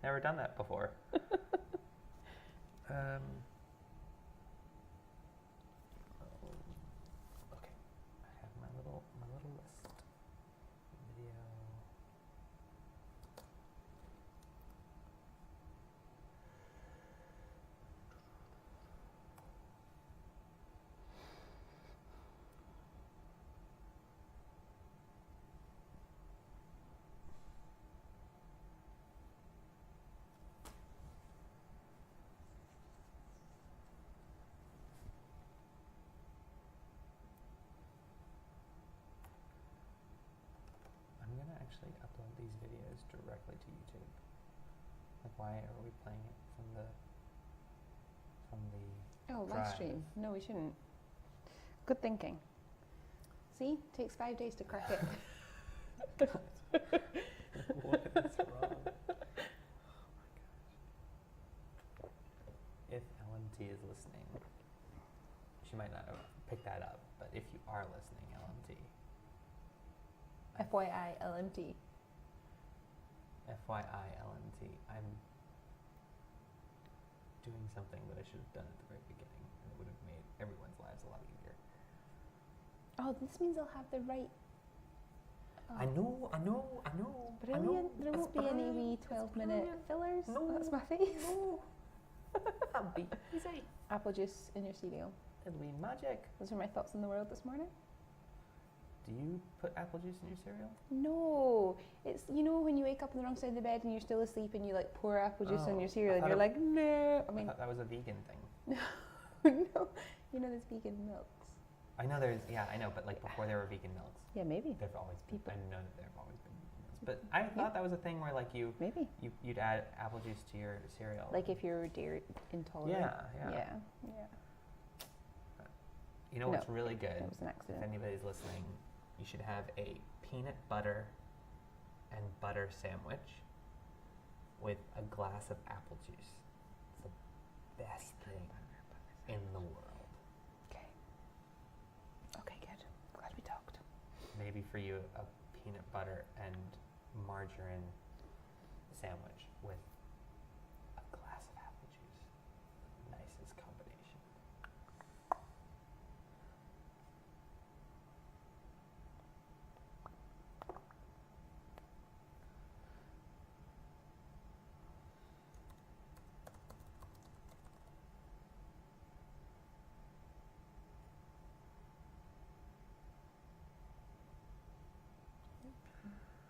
never done that before. Okay. these videos directly to YouTube? Like, why are we playing it from the Oh, live drive? stream. No, we shouldn't. Good thinking. See? Takes 5 days to crack it. What is wrong? If LMT is listening, she might not have picked that up, but if you are listening, LMT, FYI, LMT. FYI, LMT, I'm doing something that I should have done at the very beginning, and it would have made everyone's lives a lot easier. Oh, this means I'll have the right. Oh. I know. Brilliant. There won't be any wee 12-minute fillers. No. That's my face. No. That'll be easy. Apple juice in your cereal. It'll be magic. Those are my thoughts on the world this morning. Do you put apple juice in your cereal? No, it's when you wake up on the wrong side of the bed and you're still asleep and you like pour apple juice on Oh, your cereal I and thought you're it- like, no. I I mean, thought that was a vegan thing. no, there's vegan milks. I know there's, yeah, I know, but like before there were vegan milks, Yeah, maybe. there've always been, People- I know that there've always been vegan milks. But I thought that was a thing where like Maybe. you'd add apple juice to your cereal. Like if you're dairy intolerant. Yeah. Yeah. You know what's really good? It was an If accident. anybody's listening, you should have a peanut butter and butter sandwich with a glass of apple juice. It's the best thing in the world. Okay. Okay, good. Glad we talked. Maybe for you, a peanut butter and margarine sandwich with a glass of apple juice. Nicest combination.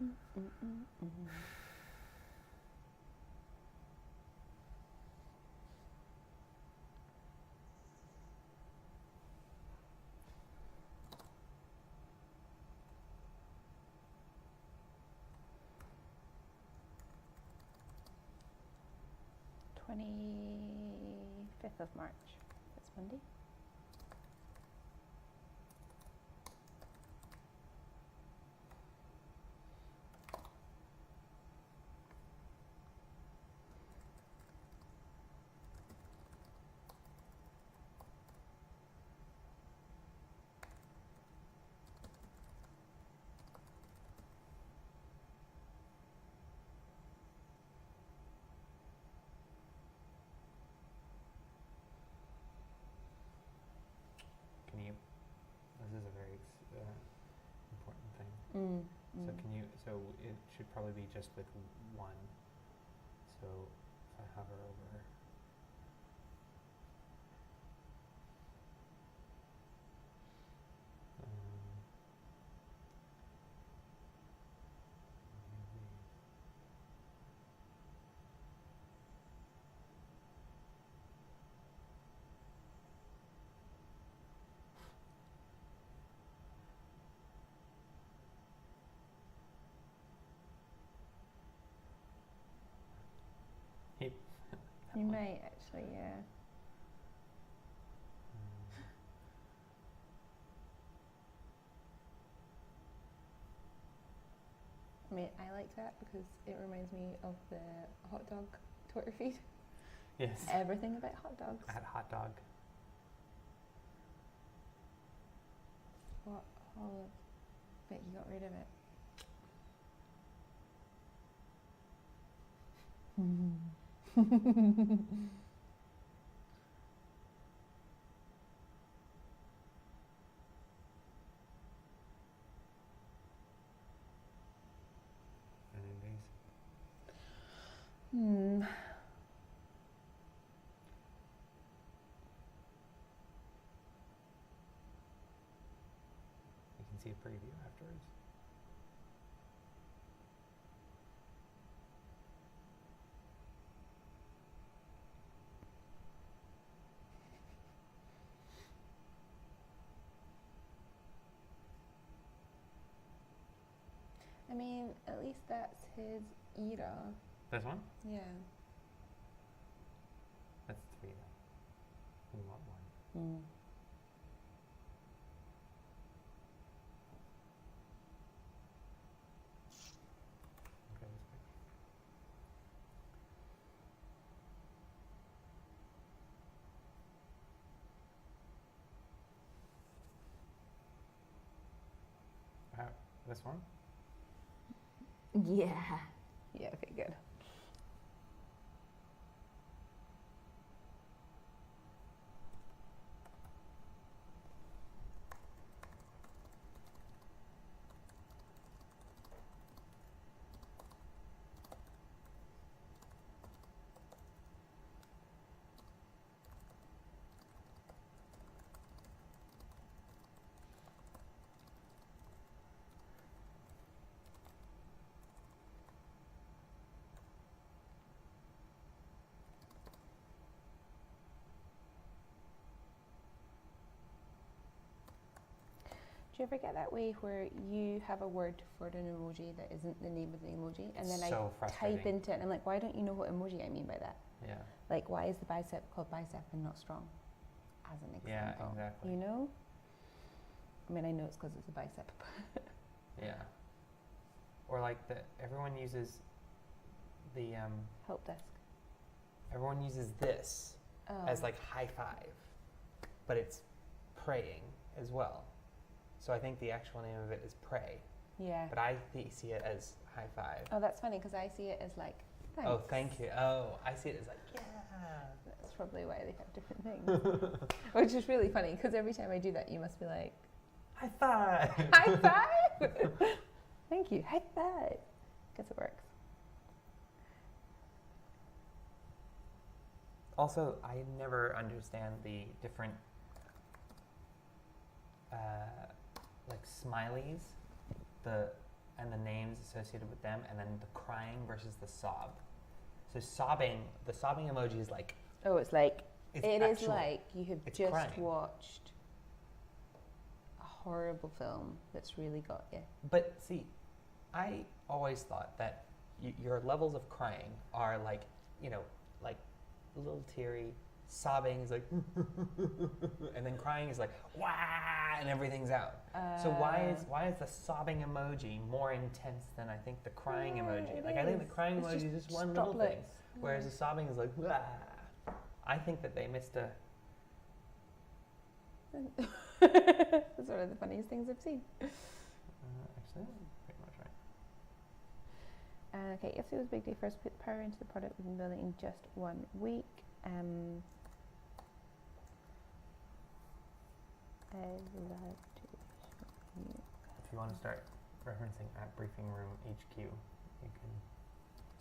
Mm-mm-mm-mm. 25th of March. That's Monday. Can you? This is a very important thing. So Mm. can you? So it should probably be just with one. So if I hover over. You might actually, yeah. I mean, I like that because it reminds me of the hot dog Twitter feed. Yes. Everything about hot dogs. At hot dog. What? Oh, but you got rid of it. Hmm. You can see a preview afterwards. I mean, at least that's his era. This one? Yeah. That's 3 though. We want 1. Mm. Okay, this picture. This one? Yeah. Yeah, okay, good. Do you ever get that way where you have a word for an emoji that isn't the name of the emoji, and then So I type frustrating. into it and I'm like, why don't you know what emoji I mean by that? Yeah. Like, why is the bicep called bicep and not strong? As an example. Yeah, exactly. You know? I mean, I know it's because it's a bicep. Yeah. Or like everyone uses the Help desk. everyone uses this Oh. as like high five, but it's praying as well. So I think the actual name of it is pray, Yeah. but I see it as high five. Oh, that's funny because I see it as like, thanks. Oh, thank you. Oh, I see it as like, yeah. That's probably why they have different things. Which is really funny because every time I do that, you must be like, High five. high five! Thank you, high five. Guess it works. Also, I never understand the different like smileys, and the names associated with them, and then the crying versus the sob. So the sobbing emoji is like Oh, it's like, it's it is actual- like you have it's just crying. watched a horrible film that's really got you. But see, I always thought that your levels of crying are like, like a little teary. Sobbing is like, and then crying is like, wah, and everything's out. So why is the sobbing emoji more intense than I think the crying emoji? Like I think the crying It's emoji is just one little thing, whereas the sobbing is like, wah. I think that they missed a. That's one of the funniest things I've seen. Actually, pretty much right. Okay, yesterday was a big day for us. Put power into the product we've been building in just 1 week. I'd love to show you. If you want to start referencing at Briefing Room HQ, you can.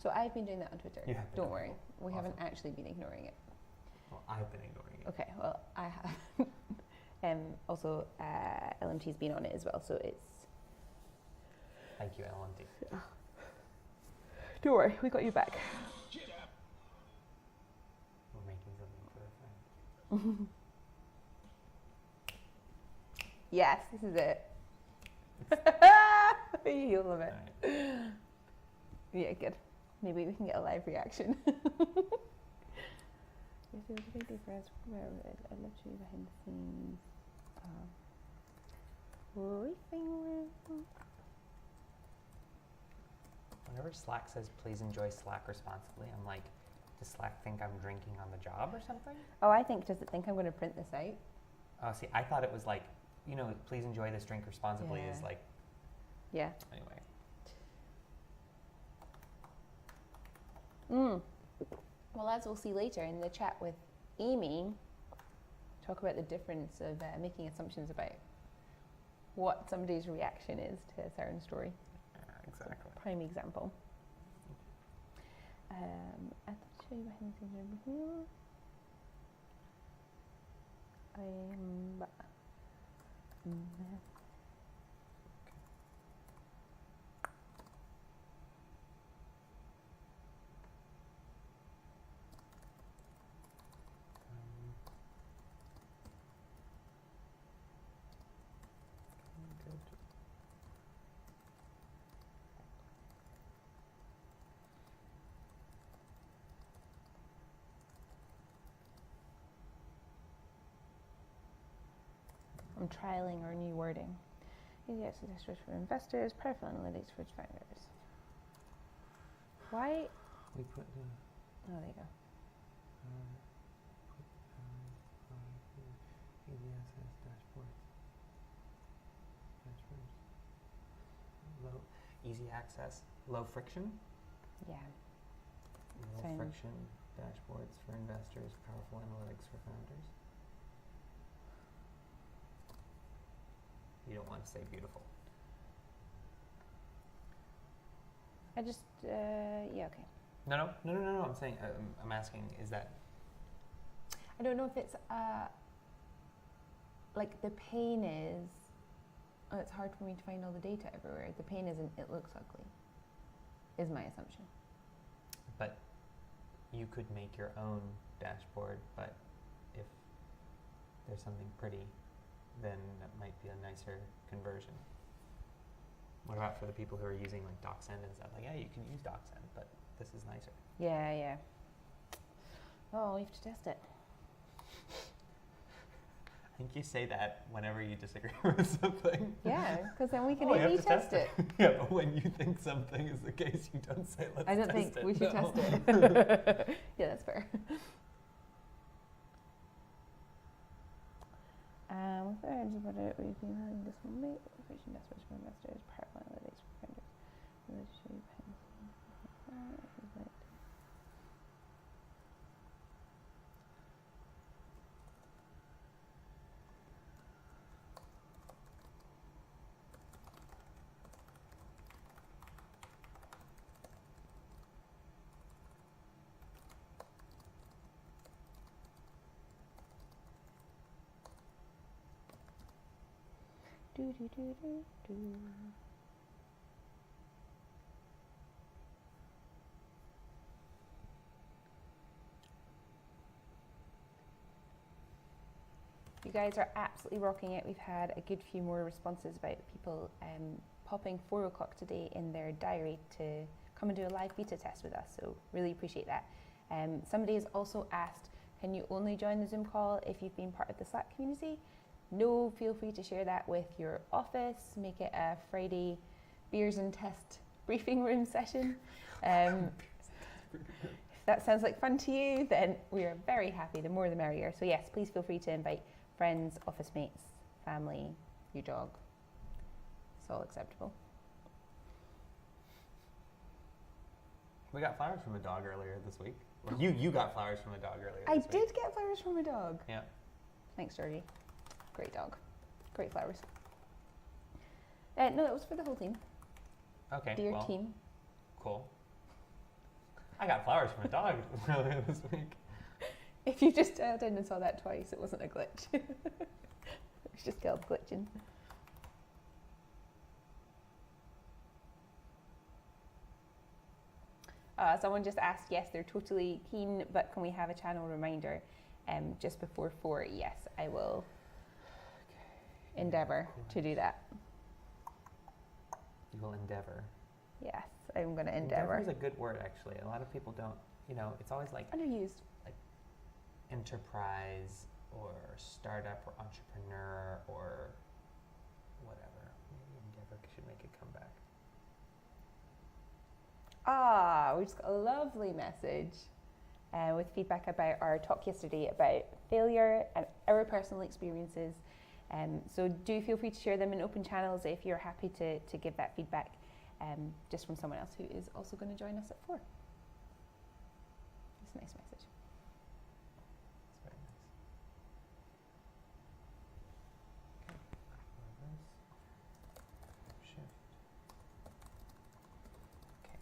So I've been doing that on Twitter. You have been Don't doing worry, it. we Awesome. haven't actually been ignoring it. Well, I've been ignoring it. Okay, well I have. Also, LMT's been on it as well, so it's. Thank you, LMT. Don't worry, we got you back. We're making something for the fans. Yes, this is it. You'll love it. Alright. Yeah, good. Maybe we can get a live reaction. Yes, it was a big day for us. I'd love to be behind the scenes. Briefing room. Whenever Slack says please enjoy Slack responsibly, I'm like, does Slack think I'm drinking on the job or something? Oh, I think, does it think I'm going to print this out? Oh, see, I thought it was like, please enjoy this drink responsibly is Yeah. like, Yeah. anyway. Well, as we'll see later in the chat with Amy, talk about the difference of making assumptions about what somebody's reaction is to a certain story. Yeah, exactly. Prime example. I'd love to show you behind the scenes over here. I'm trialing our new wording. Easy access dashboards for investors, powerful analytics for founders. Why? We put the. Oh, there you go. Easy access dashboards. Low, easy access, low friction. Yeah. Low Sounds- friction dashboards for investors, powerful analytics for founders. You don't want to say beautiful. I just, yeah, okay. No. I'm saying, I'm asking, is that I don't know if it's, like the pain is, it's hard for me to find all the data everywhere. The pain isn't, it looks ugly, is my assumption. But you could make your own dashboard, but if there's something pretty, then that might be a nicer conversion. What about for the people who are using like DocSend and stuff? Like, yeah, you can use DocSend, but this is nicer. Yeah. Oh, we have to test it. I think you say that whenever you disagree with something. Yeah, because then we can Oh, you have A/B to test it. Yeah, but when you think something is the case, you don't say, let's I don't test think it. we should No. test it. Yeah, that's fair. With our energy budget, we've been having this one make information dashboards for investors, powerful analytics for founders. Let's show you do. You guys are absolutely rocking it. We've had a good few more responses about people popping 4 o'clock today in their diary to come and do a live beta test with us, so really appreciate that. Somebody has also asked, can you only join the Zoom call if you've been part of the Slack community? No, feel free to share that with your office, make it a Friday beers and test briefing room session. If that sounds like fun to you, then we are very happy, the more the merrier. So yes, please feel free to invite friends, office mates, family, your dog. It's all acceptable. We got flowers from a dog earlier this week. Well, you got flowers from a dog earlier I this week. did get flowers from a dog. Yeah. Thanks, Georgie. Great dog. Great flowers. No, that was for the whole team. Okay. Dear well, team. Cool. I got flowers from a dog earlier this week. If you just dialed in and saw that twice, it wasn't a glitch. It was just called glitching. Someone just asked, yes, they're totally keen, but can we have a channel reminder just before 4? Yes, I will endeavour to do that. You will endeavor. Yes, I'm going to Endeavor endeavour. is a good word, actually. A lot of people don't, it's always like Underused. enterprise or startup or entrepreneur or whatever. Maybe endeavor should make it come back. We just got a lovely message with feedback about our talk yesterday about failure and our personal experiences. So do feel free to share them in open channels if you're happy to give that feedback just from someone else who is also going to join us at 4. It's a nice message. It's very nice. Okay. Shift. Okay.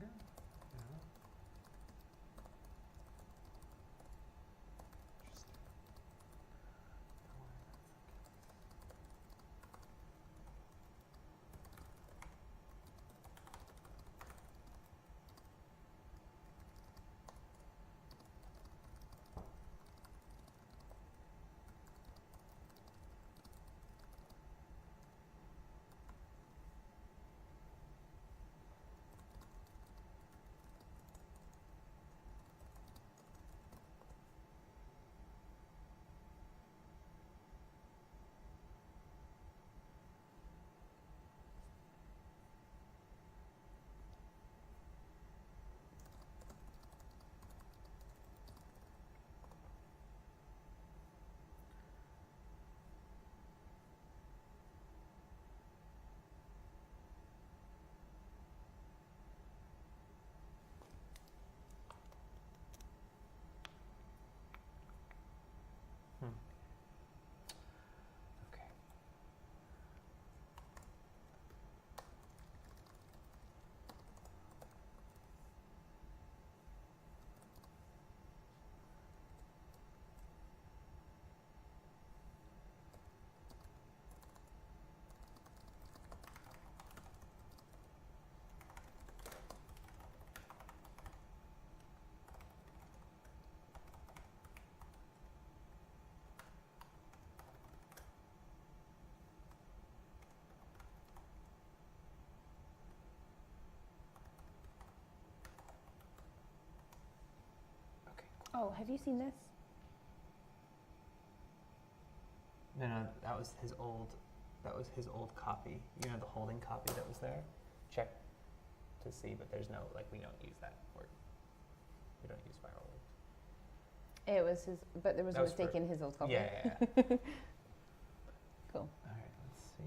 longer. You know? Interesting. I wonder if that's okay. Oh, have you seen this? No, that was his old. That was his old copy. You know, the holding copy that was there. Check to see, but there's no we don't use that word. We don't use viral words. It was his, but there was a That was mistake for- in his old copy. Yeah. Cool. All right. Let's see.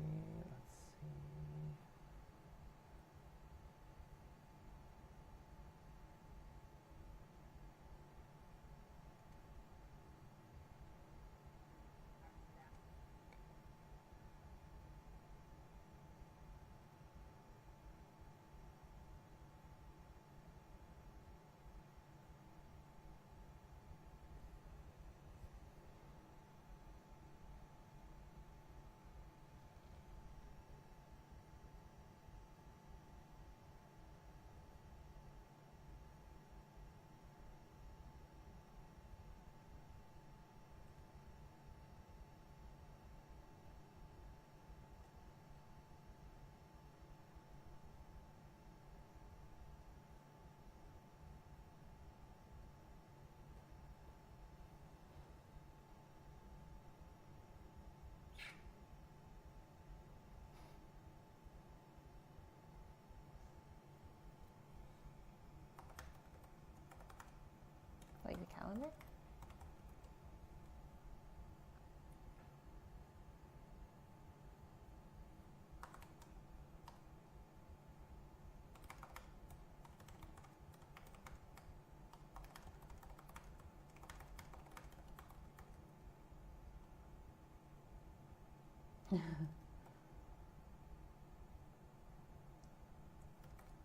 Like the calendar?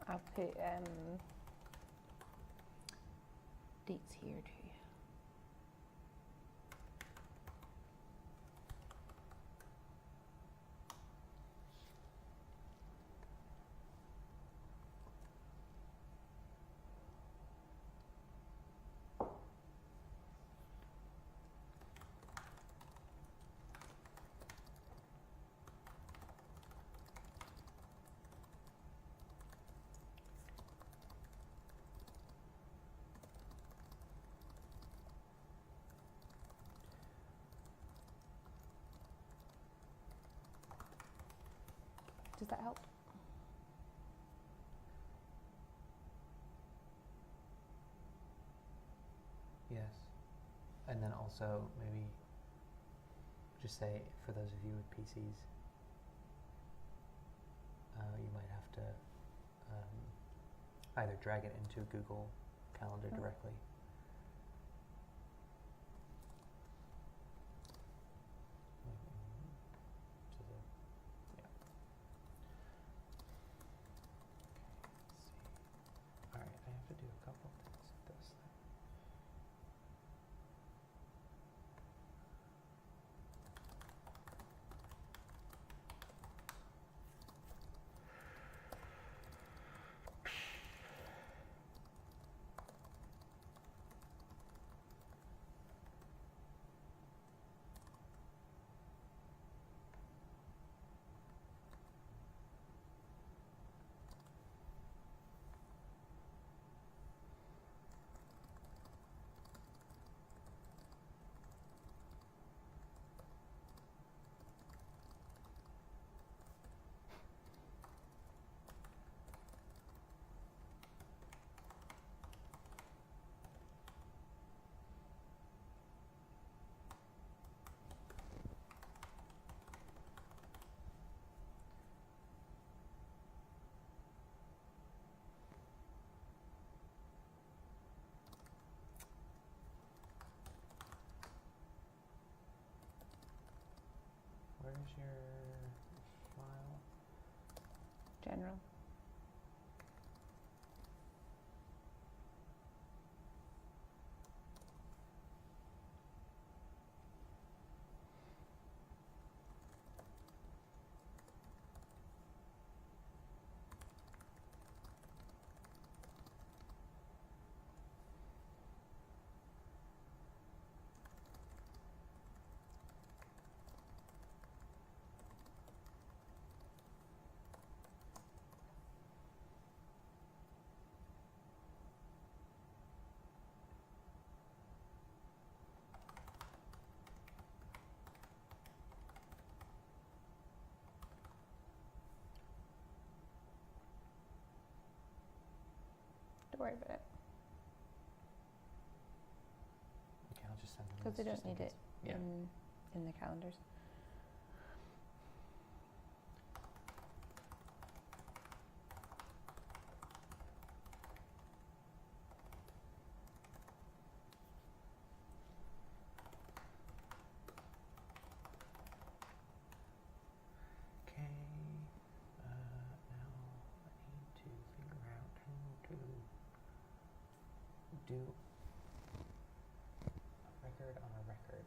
I'll put dates here too. Does that help? Yes. And then also maybe just say, for those of you with PCs, you might have to either drag it into Google Calendar directly. To the, yeah. Okay, let's see. Where's your file? General. Don't worry about it, Okay, I'll just send them. because they this don't just in need it case. Yeah. in the calendars. Okay. Now I need to figure out how to do a record on a record.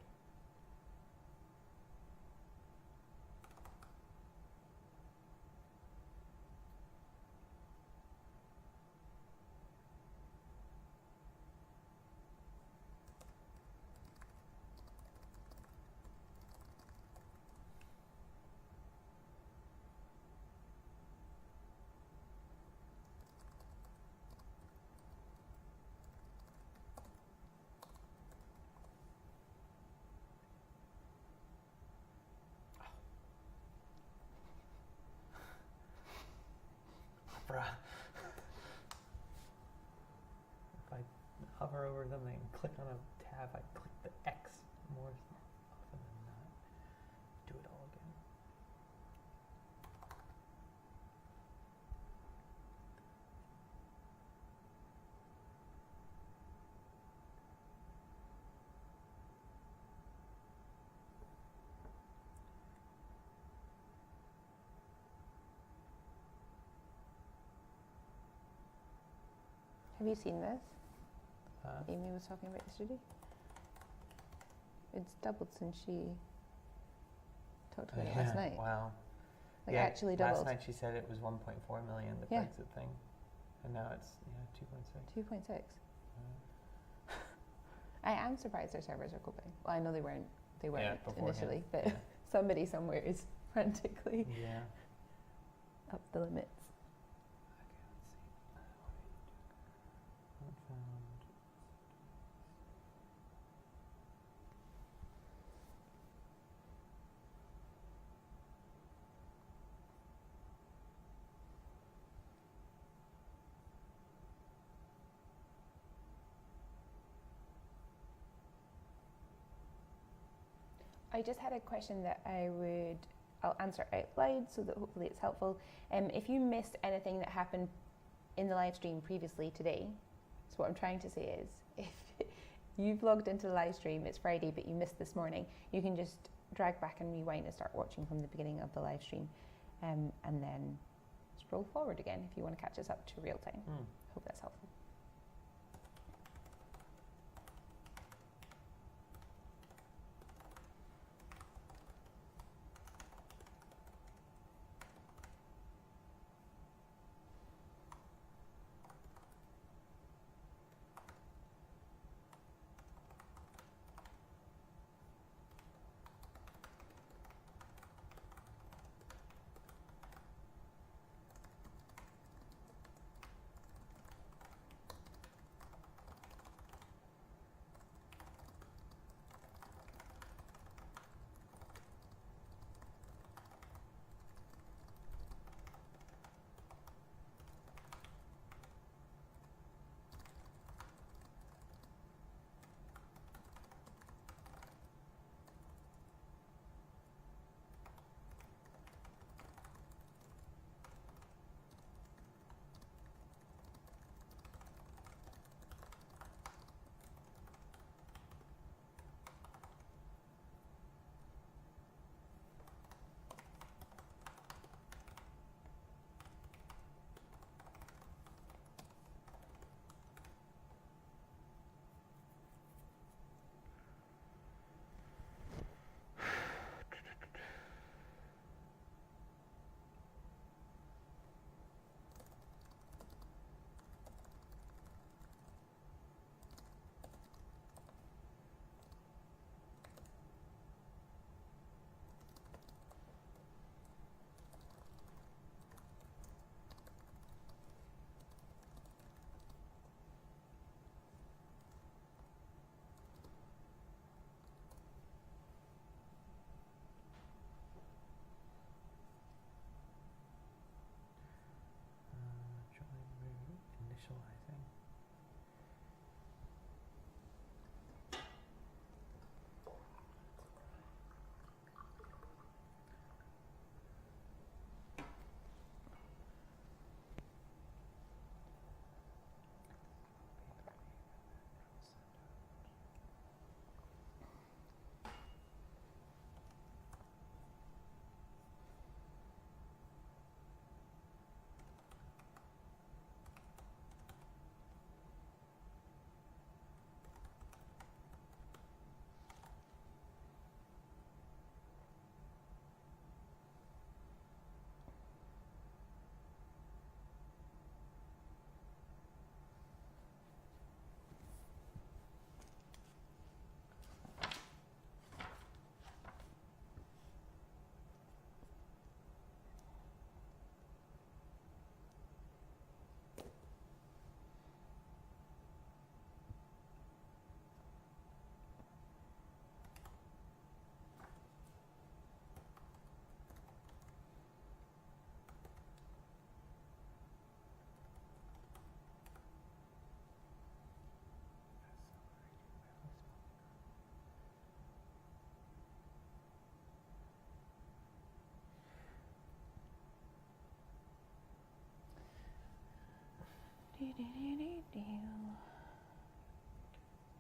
Bruh. If I hover over something and click on a tab, I click the X more often than not. Do it all again. Have you seen this? Uh, Amy was talking about yesterday. It's doubled since she talked about it last night. Wow. Like actually doubled. Last night she said it was 1.4 million, the Yeah. Brexit thing. And now it's 2.6. 2.6. I am surprised their servers are coping. Well, I know they weren't beforehand, initially, but yeah. somebody somewhere is frantically Yeah. up the limits. Okay, let's see. Not found. I just had a question that I'll answer out loud so that hopefully it's helpful. If you missed anything that happened in the live stream previously today, so what I'm trying to say is, if you've logged into the live stream, it's Friday, but you missed this morning, you can just drag back and rewind and start watching from the beginning of the live stream, and then scroll forward again if you want to catch us up to real time. Hope that's helpful.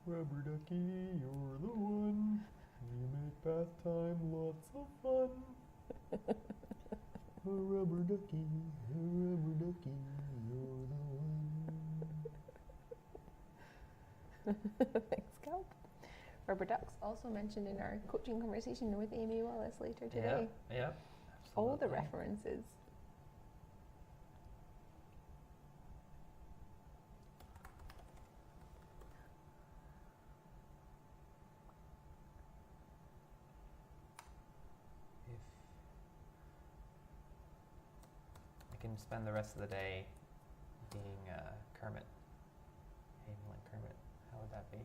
Rubber ducky, you're the one. You make bath time lots of fun. A rubber ducky, you're the one. Thanks, Kelp. Rubber ducks also mentioned in our coaching conversation with Amy Wallace later today. Yep. All the references. If I can spend the rest of the day being Kermit, Hazel and Kermit, how would that be?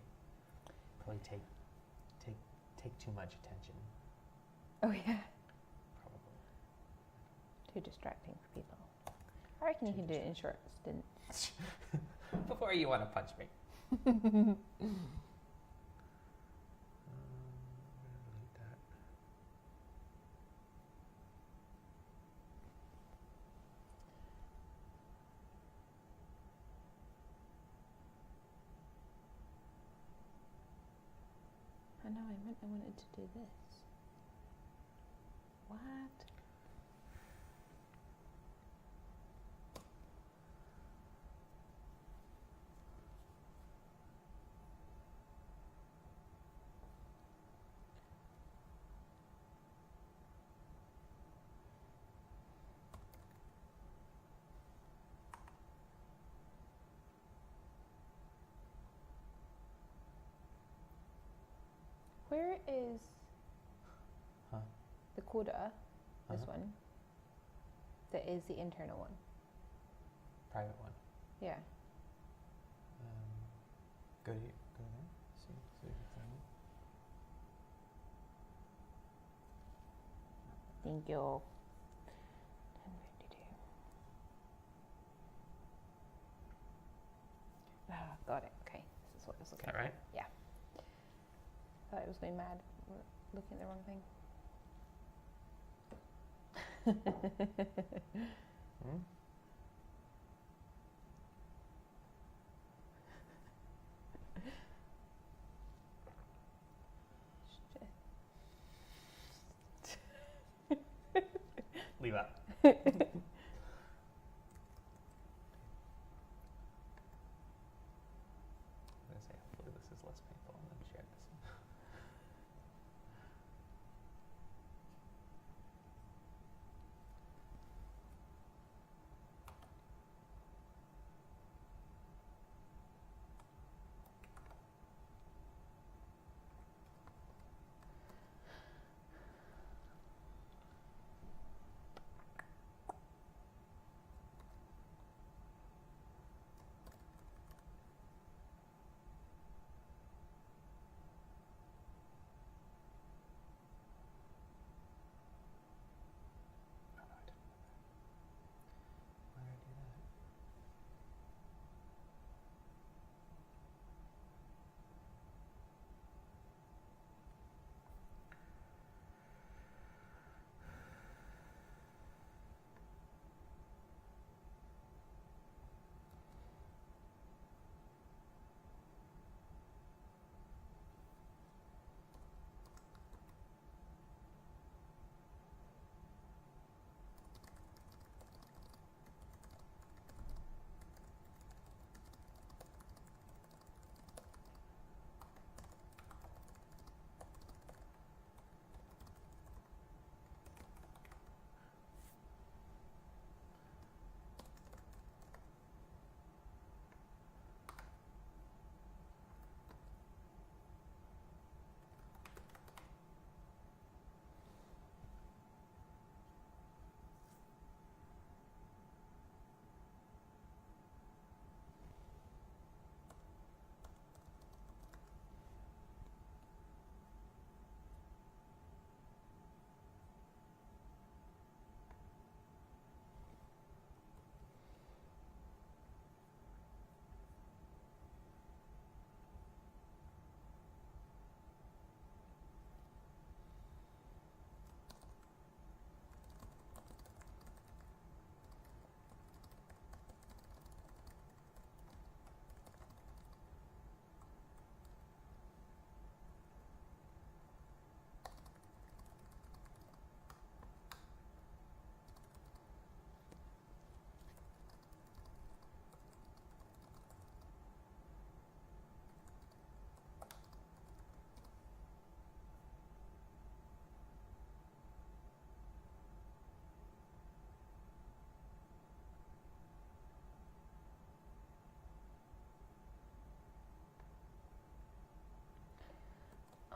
Probably take too much attention. Oh yeah, Probably. too distracting for people. I reckon you can do it in short stints. Before you want to punch me. Delete that. I know, I meant I wanted to do this. What? Where is the Coda, this one, that is the internal one? Private one. Yeah. Go there. See if it's on. Thank you. 1052. Ah, got it. Okay, this is what I was looking Is that right? for. Yeah. Thought I was going mad looking at the wrong thing. Leave out. I'm going to say, hopefully this is less painful and then share this.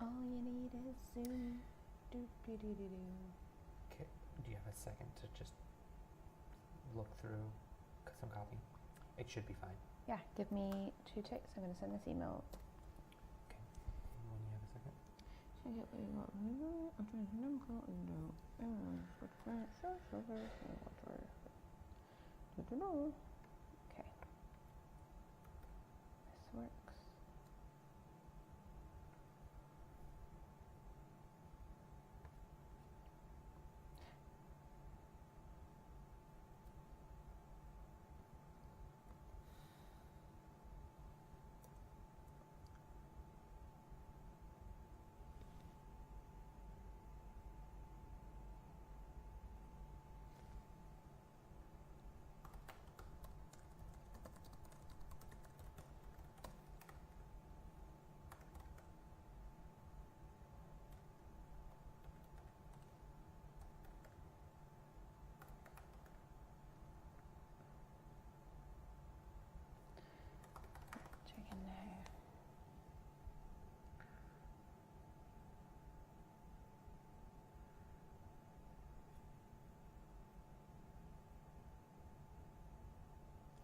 All you need is Zoom. Okay. Do you have a second to just look through some copy? It should be fine. Yeah, give me 2 ticks. I'm going to send this email. Okay. When you have a second. Okay. This works. Checking now.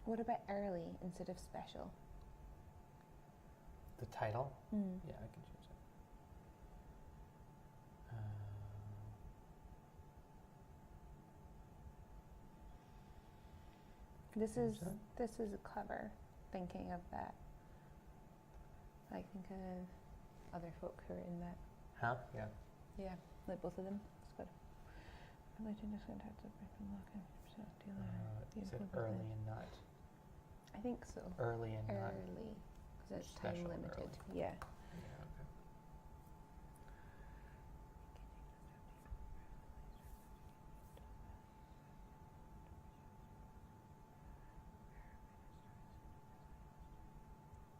What about early instead of special? The title? Mm. Yeah, I can change that. This is clever thinking of that. I think of other folk who are in that. Huh? Yeah. Yeah, like both of them. It's good. Is it early and not? I think so. Early and not. Early, because it's Special time and limited. early. Yeah. Yeah, okay.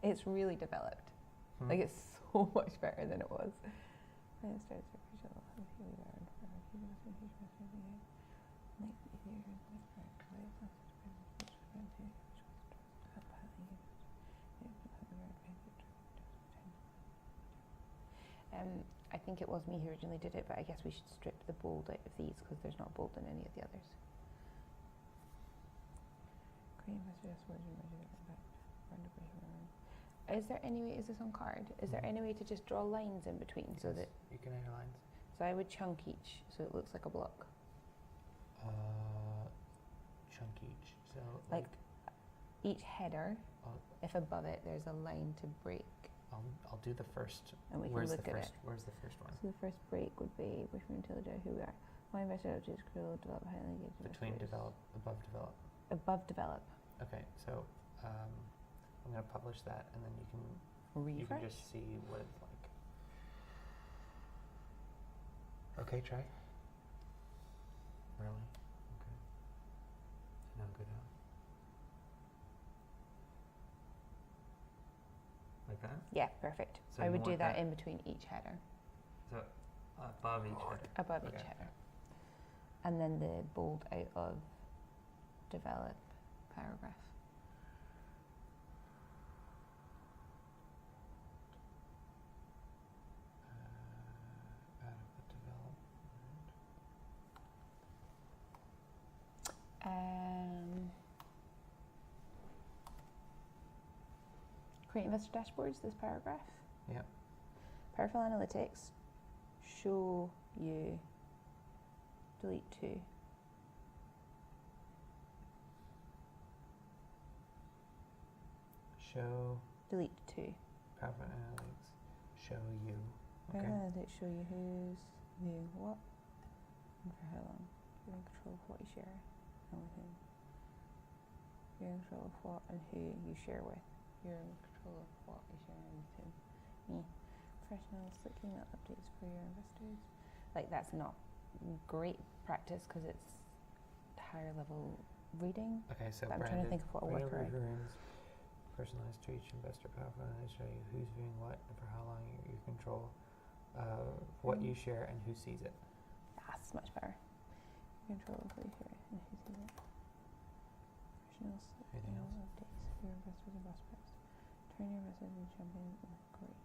It's really developed. Like it's so much better than it was. I think it was me who originally did it, but I guess we should strip the bold out of these because there's not bold in any of the others. Is there any way, is this on card? Is there any way to just draw lines in between so that, you can add lines. so I would chunk each so it looks like a block? Chunk each. So Like each header, I'll, if above it there's a line to break. I'll do the first. And we can where's look the at first? it. Where's the first one? So the first break would be between intelligent who we are. My investor to scroll, develop, highly engaged. Between investors. develop, above develop. Above develop. Okay, so I'm gonna publish that, and then you can Refresh. just see what it's like. Okay, try. Really? Okay. Now go down. Like that? Yeah, perfect. So I you would do want that that- in between each header. So above each header. Above each Okay. header. And then the bold out of develop paragraph. Out of the development. Create investor dashboards, this paragraph. Yep. Powerful analytics, show you, delete 2. Show Delete 2. powerful analytics. Show you. Powerful Okay. analytics show you who's viewing what and for how long. You're in control of what you share and with whom. You're in control of what and who you share with. You're in control of what you share and with whom. Me. Professional, slick email updates for your investors. Like that's not great practice because it's higher level reading. Okay, so But I'm trying to think of what will work branded right. rooms, personalized to each investor, powerful, and they show you who's viewing what and for how long you control what you share and who sees it. That's much better. Control of what you share and who sees it. Professional, slick Anything email else? updates for your investors and prospects. Turn your investors into champions. Great.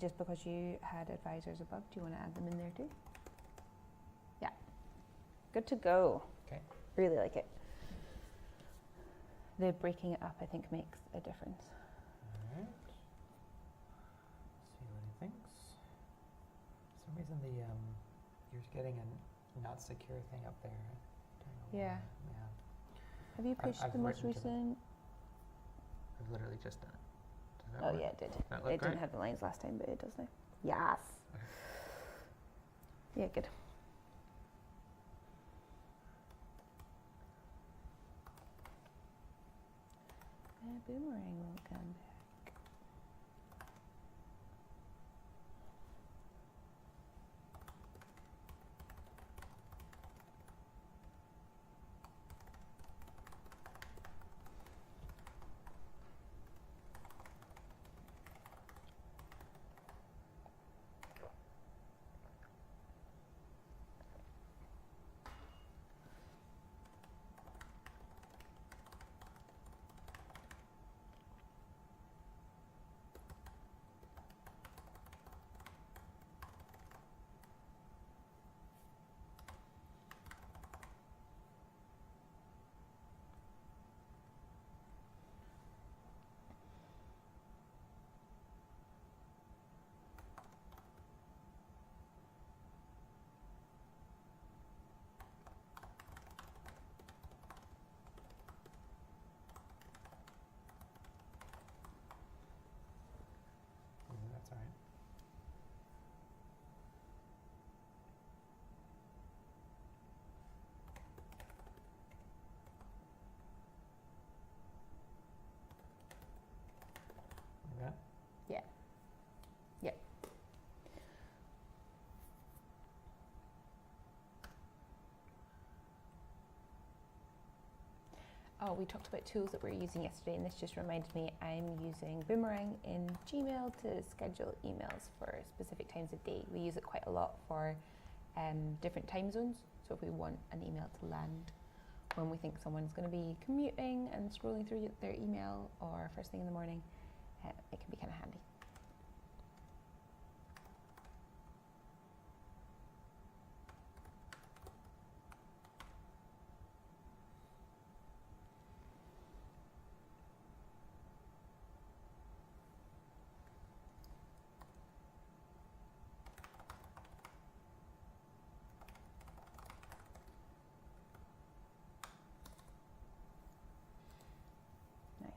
Just because you had advisors above, do you want to add them in there too? Yeah. Good to go. Okay. Really like it. The breaking it up, I think, makes a difference. All right. See what he thinks. For some reason, you're getting a not secure thing up there. I don't know Yeah. why. Yeah. Have you pushed I've the most written to them. recent? I've literally just done it. Does that Oh work? yeah, it did. That look It didn't great? have the lines last time, but it does now. Yes. Yeah, good. Boomerang will come back. That's all right. Like that? Yeah. Yeah. Oh, we talked about tools that we were using yesterday, and this just reminded me I'm using Boomerang in Gmail to schedule emails for specific times of day. We use it quite a lot for different time zones. So if we want an email to land when we think someone's going to be commuting and scrolling through their email, or first thing in the morning, it can be kind of handy. Nice.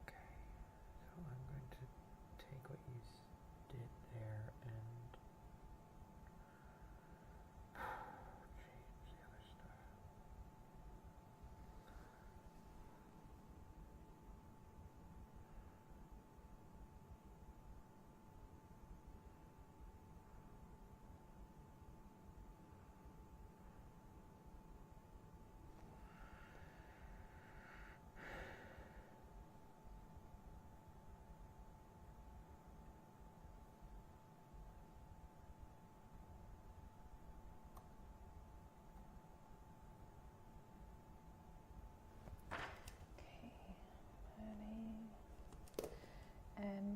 Okay. So I'm going to take what you did there and change the other stuff.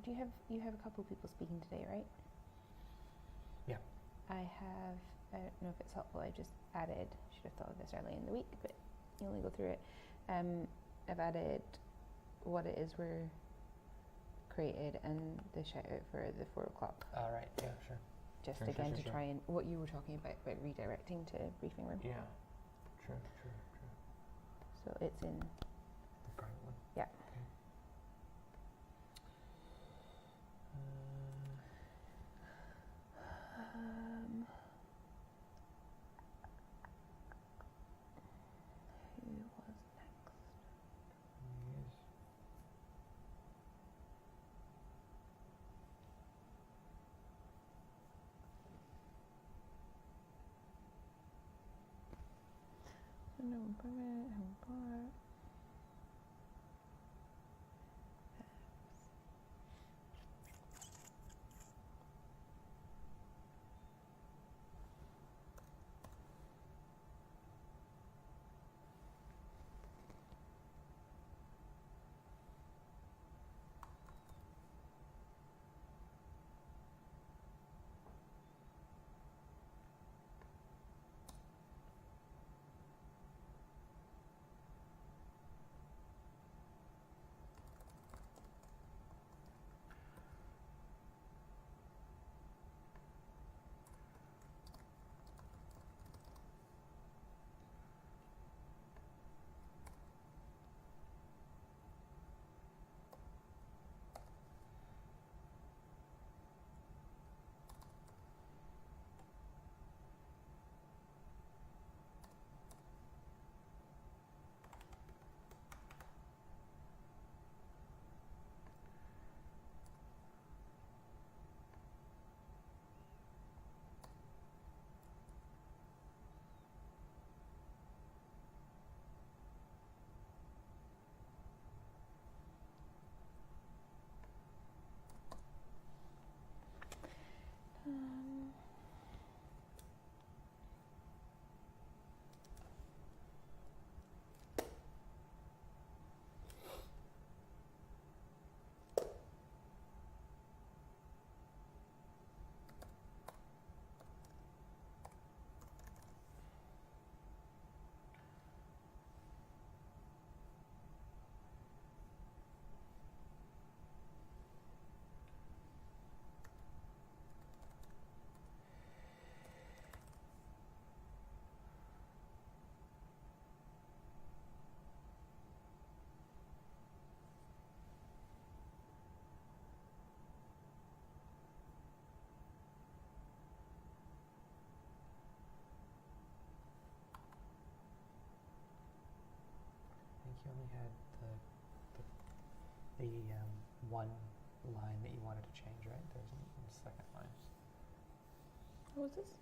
Do you have a couple of people speaking today, right? Yeah. I don't know if it's helpful, I just added, should have thought of this early in the week, but you only go through it. I've added what it is we're created and the shout out for the 4 o'clock. All right. Yeah, sure. Just Sure, again sure, to try and, what you were talking about redirecting to briefing room. Yeah. True. So it's in, The private one. yeah. Okay. Who was next? Yes. you only had the one line that you wanted to change, right? There's a second line. What was this?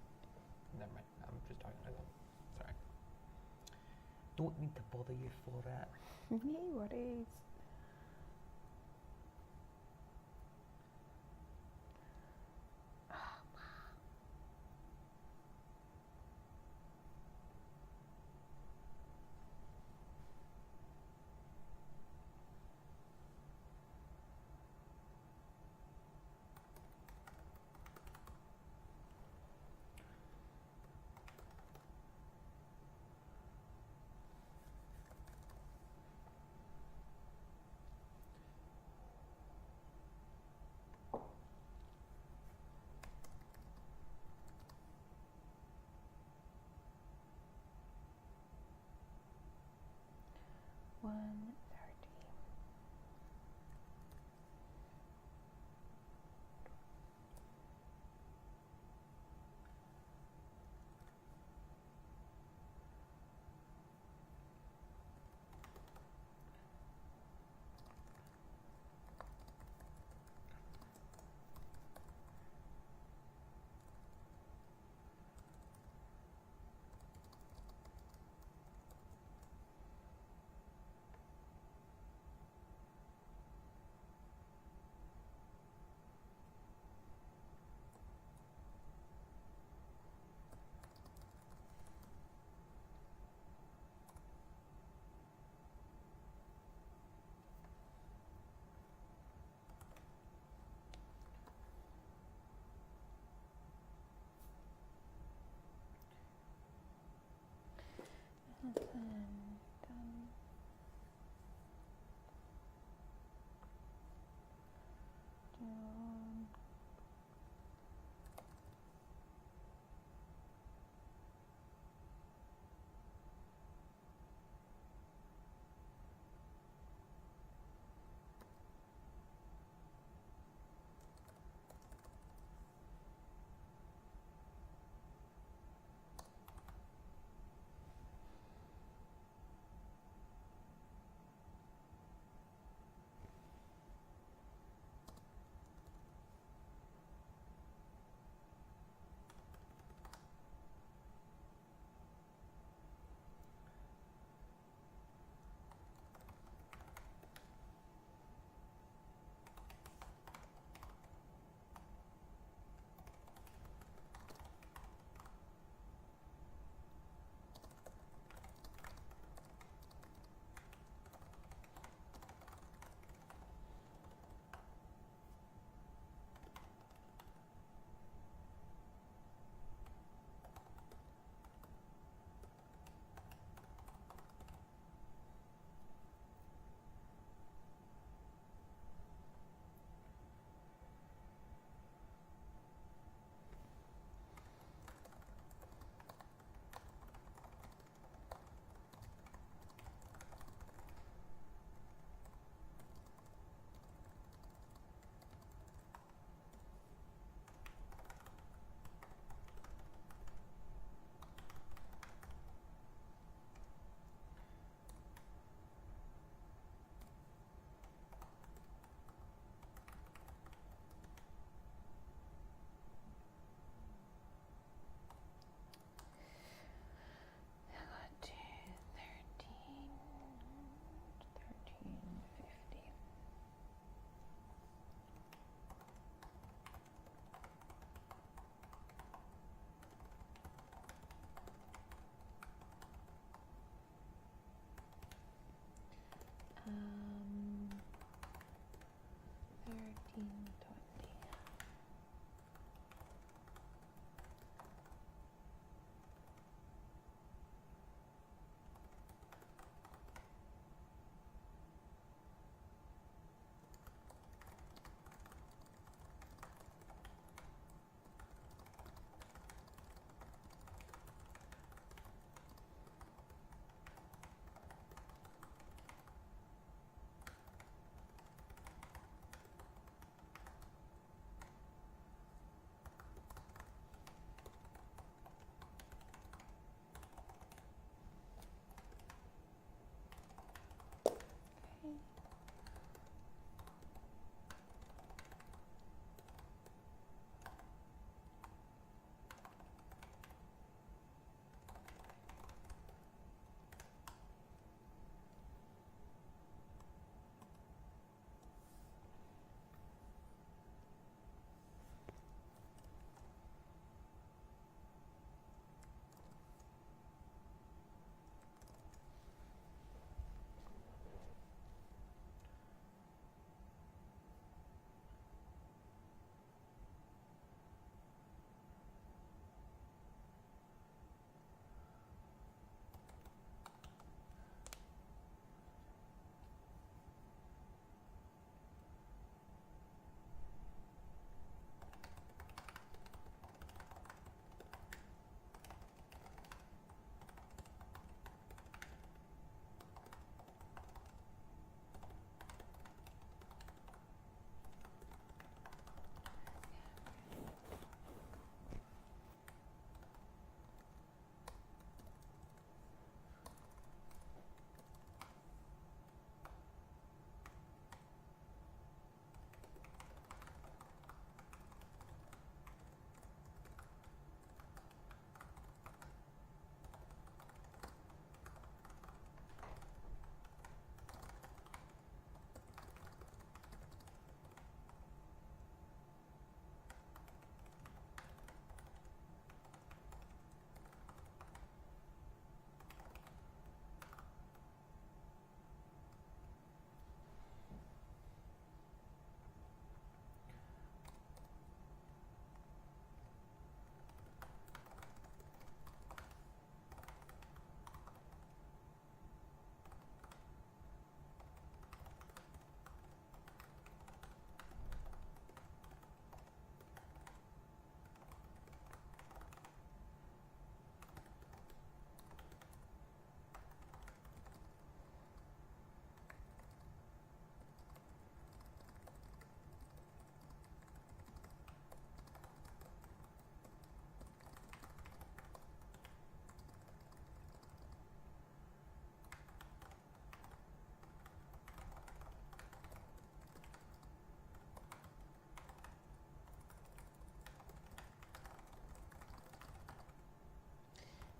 Never mind. I'm just talking to myself. Sorry. Don't need to bother you for that. No worries. One.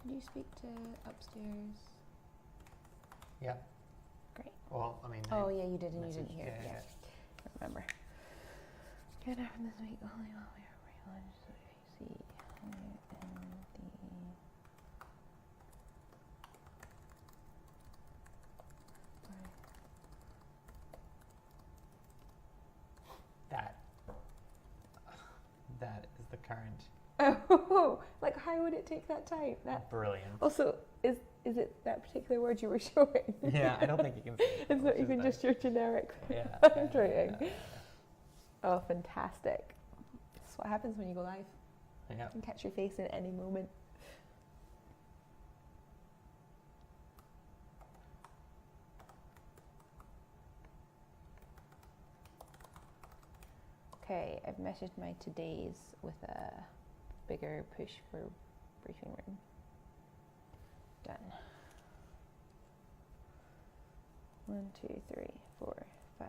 Did you speak to upstairs? Yeah. Great. Well, I mean. Oh yeah, you did, and you message- didn't hear. yeah. I remember. Good happened this week. Only while we are realized so you see how in That is the current. Oh, like how would it take that time? That Brilliant. also is it that particular word you were showing? Yeah, I don't think you can say it. It's not which is even nice. just your generic Yeah. handwriting. Yeah. Oh, fantastic! That's what happens when you go live. Yeah. You can catch your face at any moment. Okay, I've messaged my todays with a bigger push for briefing room. Done. 1, 2, 3, 4, 5.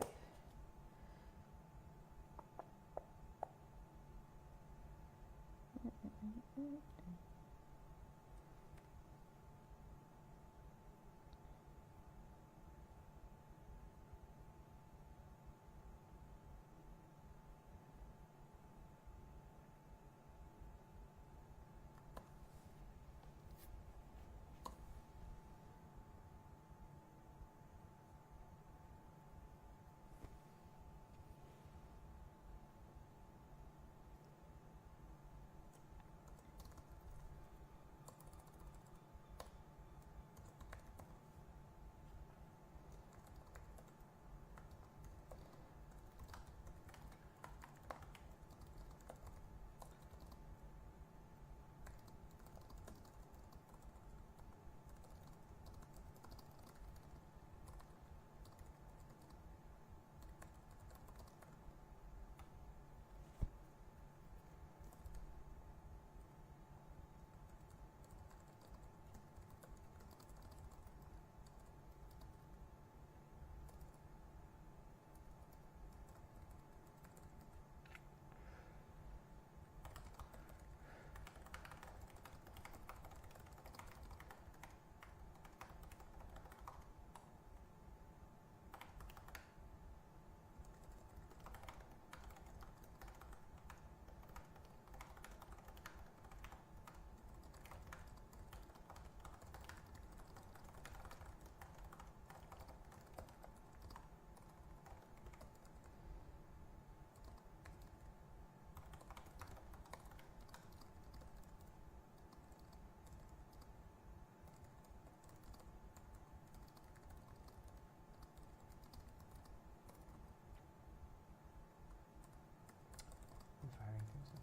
I'm firing things up.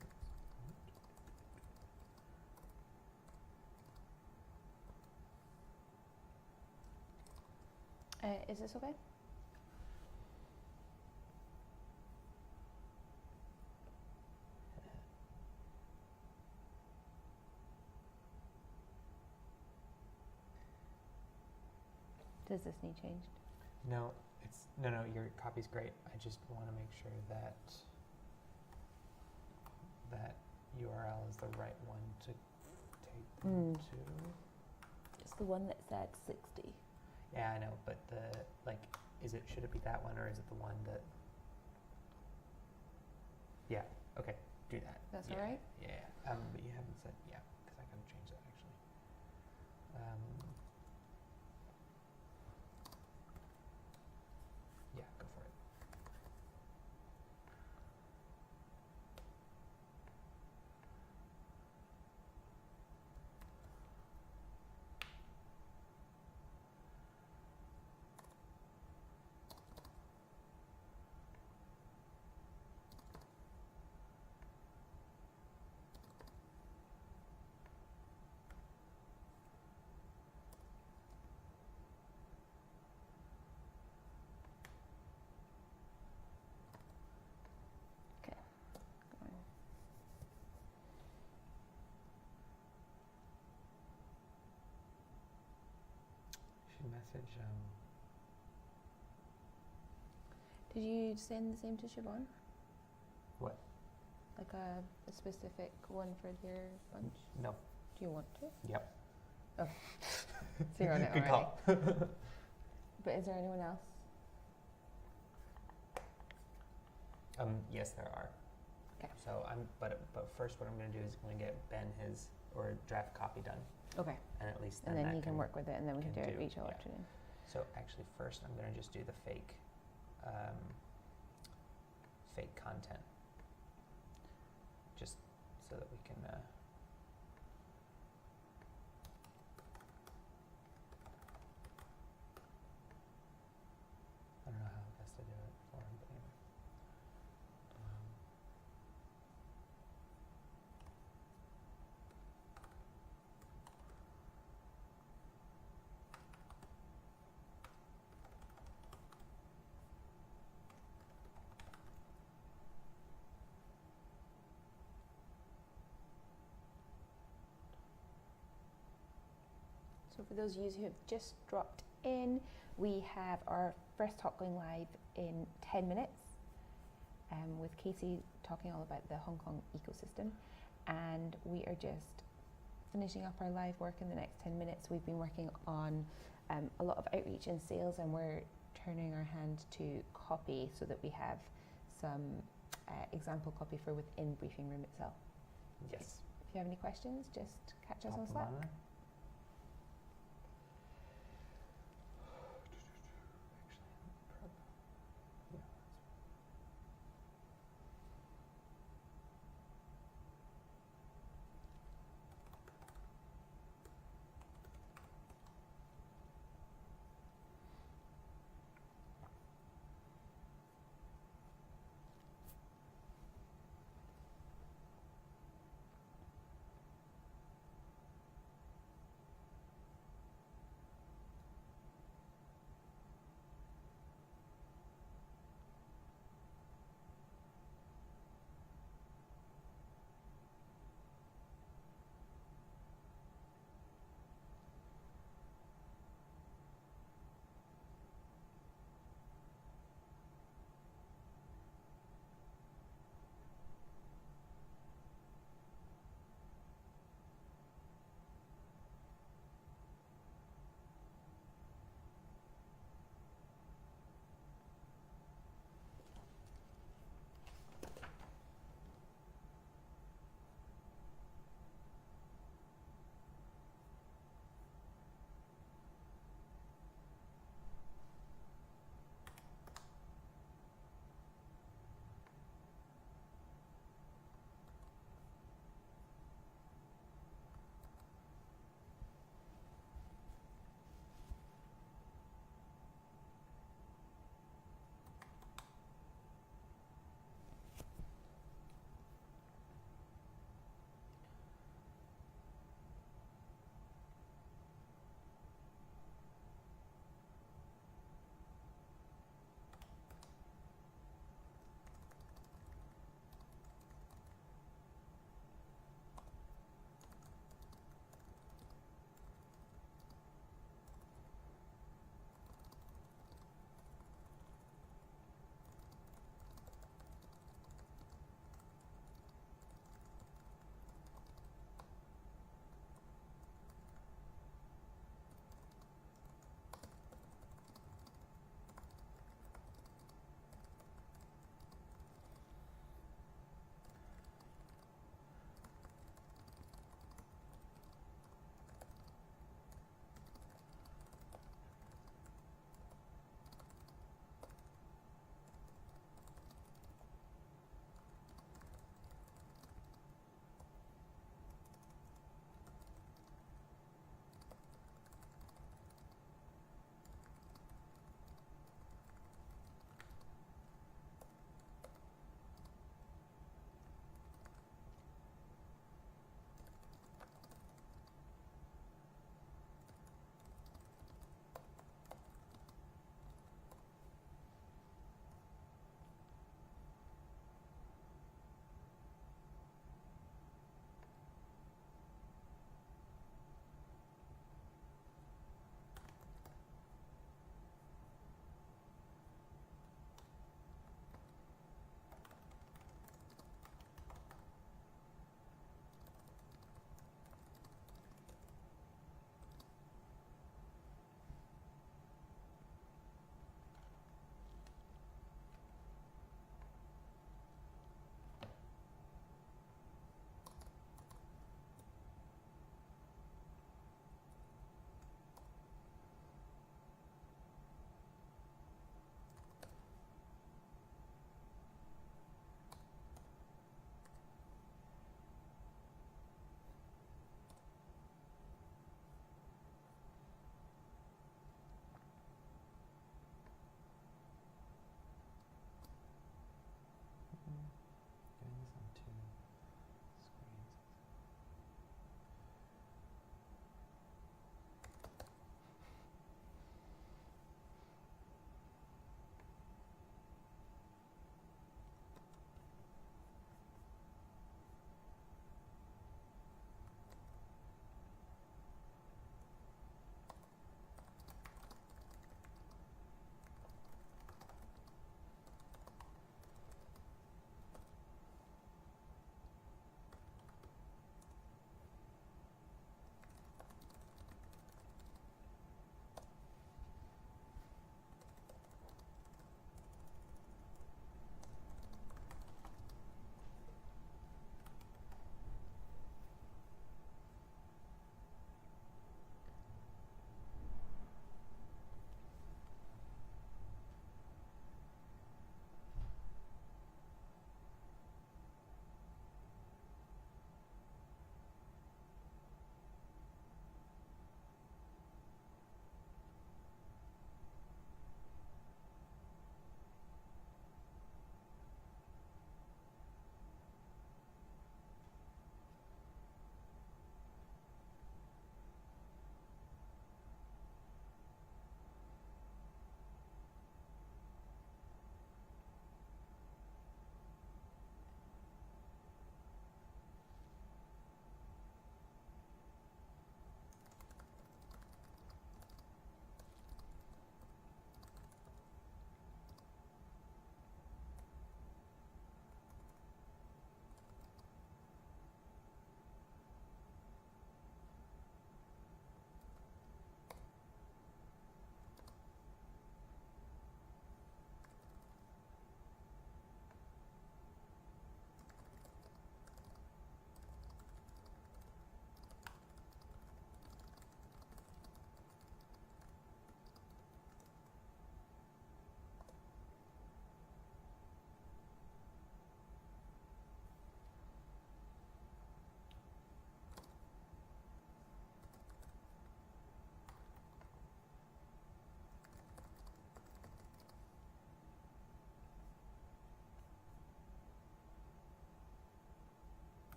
Is this okay? Does this need changed? No, no. Your copy's great. I just want to make sure that that URL is the right one to take them to. It's the one that said 60. Yeah, I know, but should it be that one or is it the one that? Yeah. Okay. Do that. That's yeah, all right? Yeah. But you haven't said because I gotta change that actually. Yeah, go for it. Should message. Did you send the same to Siobhan? What? Like a specific one for your bunch? No. Do you want to? Yep. Oh, so you're on it Good already. call. But is there anyone else? Yes, there are. Okay. So but first, what I'm going to do is I'm going to get Ben his draft copy done, Okay. and at least And then he can work with it, and then we can do can it do, each yeah. afternoon. So actually, first I'm going to just do the fake content, just so that we can. I don't know how best to do it for him, but anyway. So for those of you who have just dropped in, we have our first talk going live in 10 minutes with Casey talking all about the Hong Kong ecosystem. And we are just finishing up our live work in the next 10 minutes. We've been working on a lot of outreach and sales, and we're turning our hand to copy so that we have some example copy for within briefing room itself. Yes. If you have any questions, just catch us Pop on them Slack. there.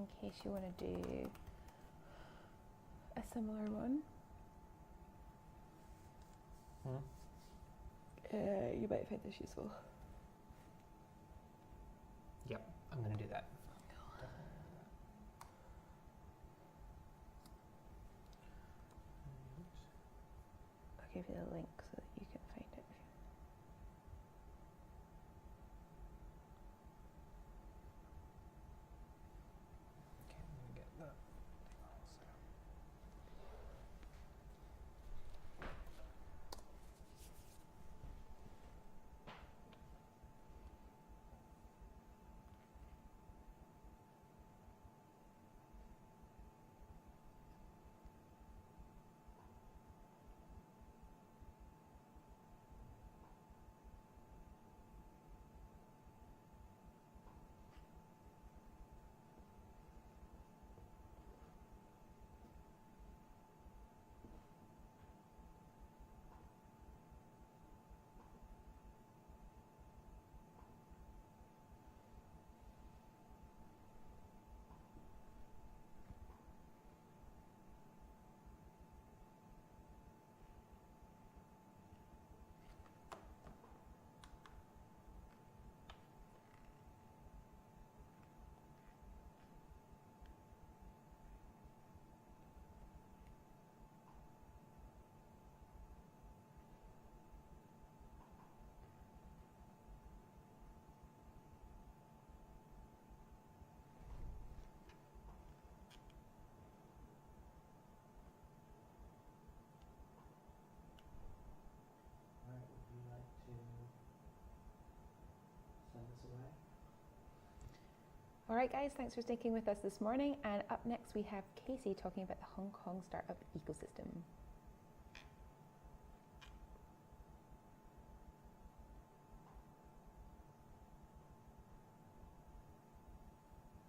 in case you want to do a similar one. You might find this useful. Yep, I'm going to do that. I'll give you the link so that you can find it. Okay, I'm going to get the thing all set up. All right, would you like to send this away? All right, guys, thanks for sticking with us this morning. And up next, we have Casey talking about the Hong Kong startup ecosystem.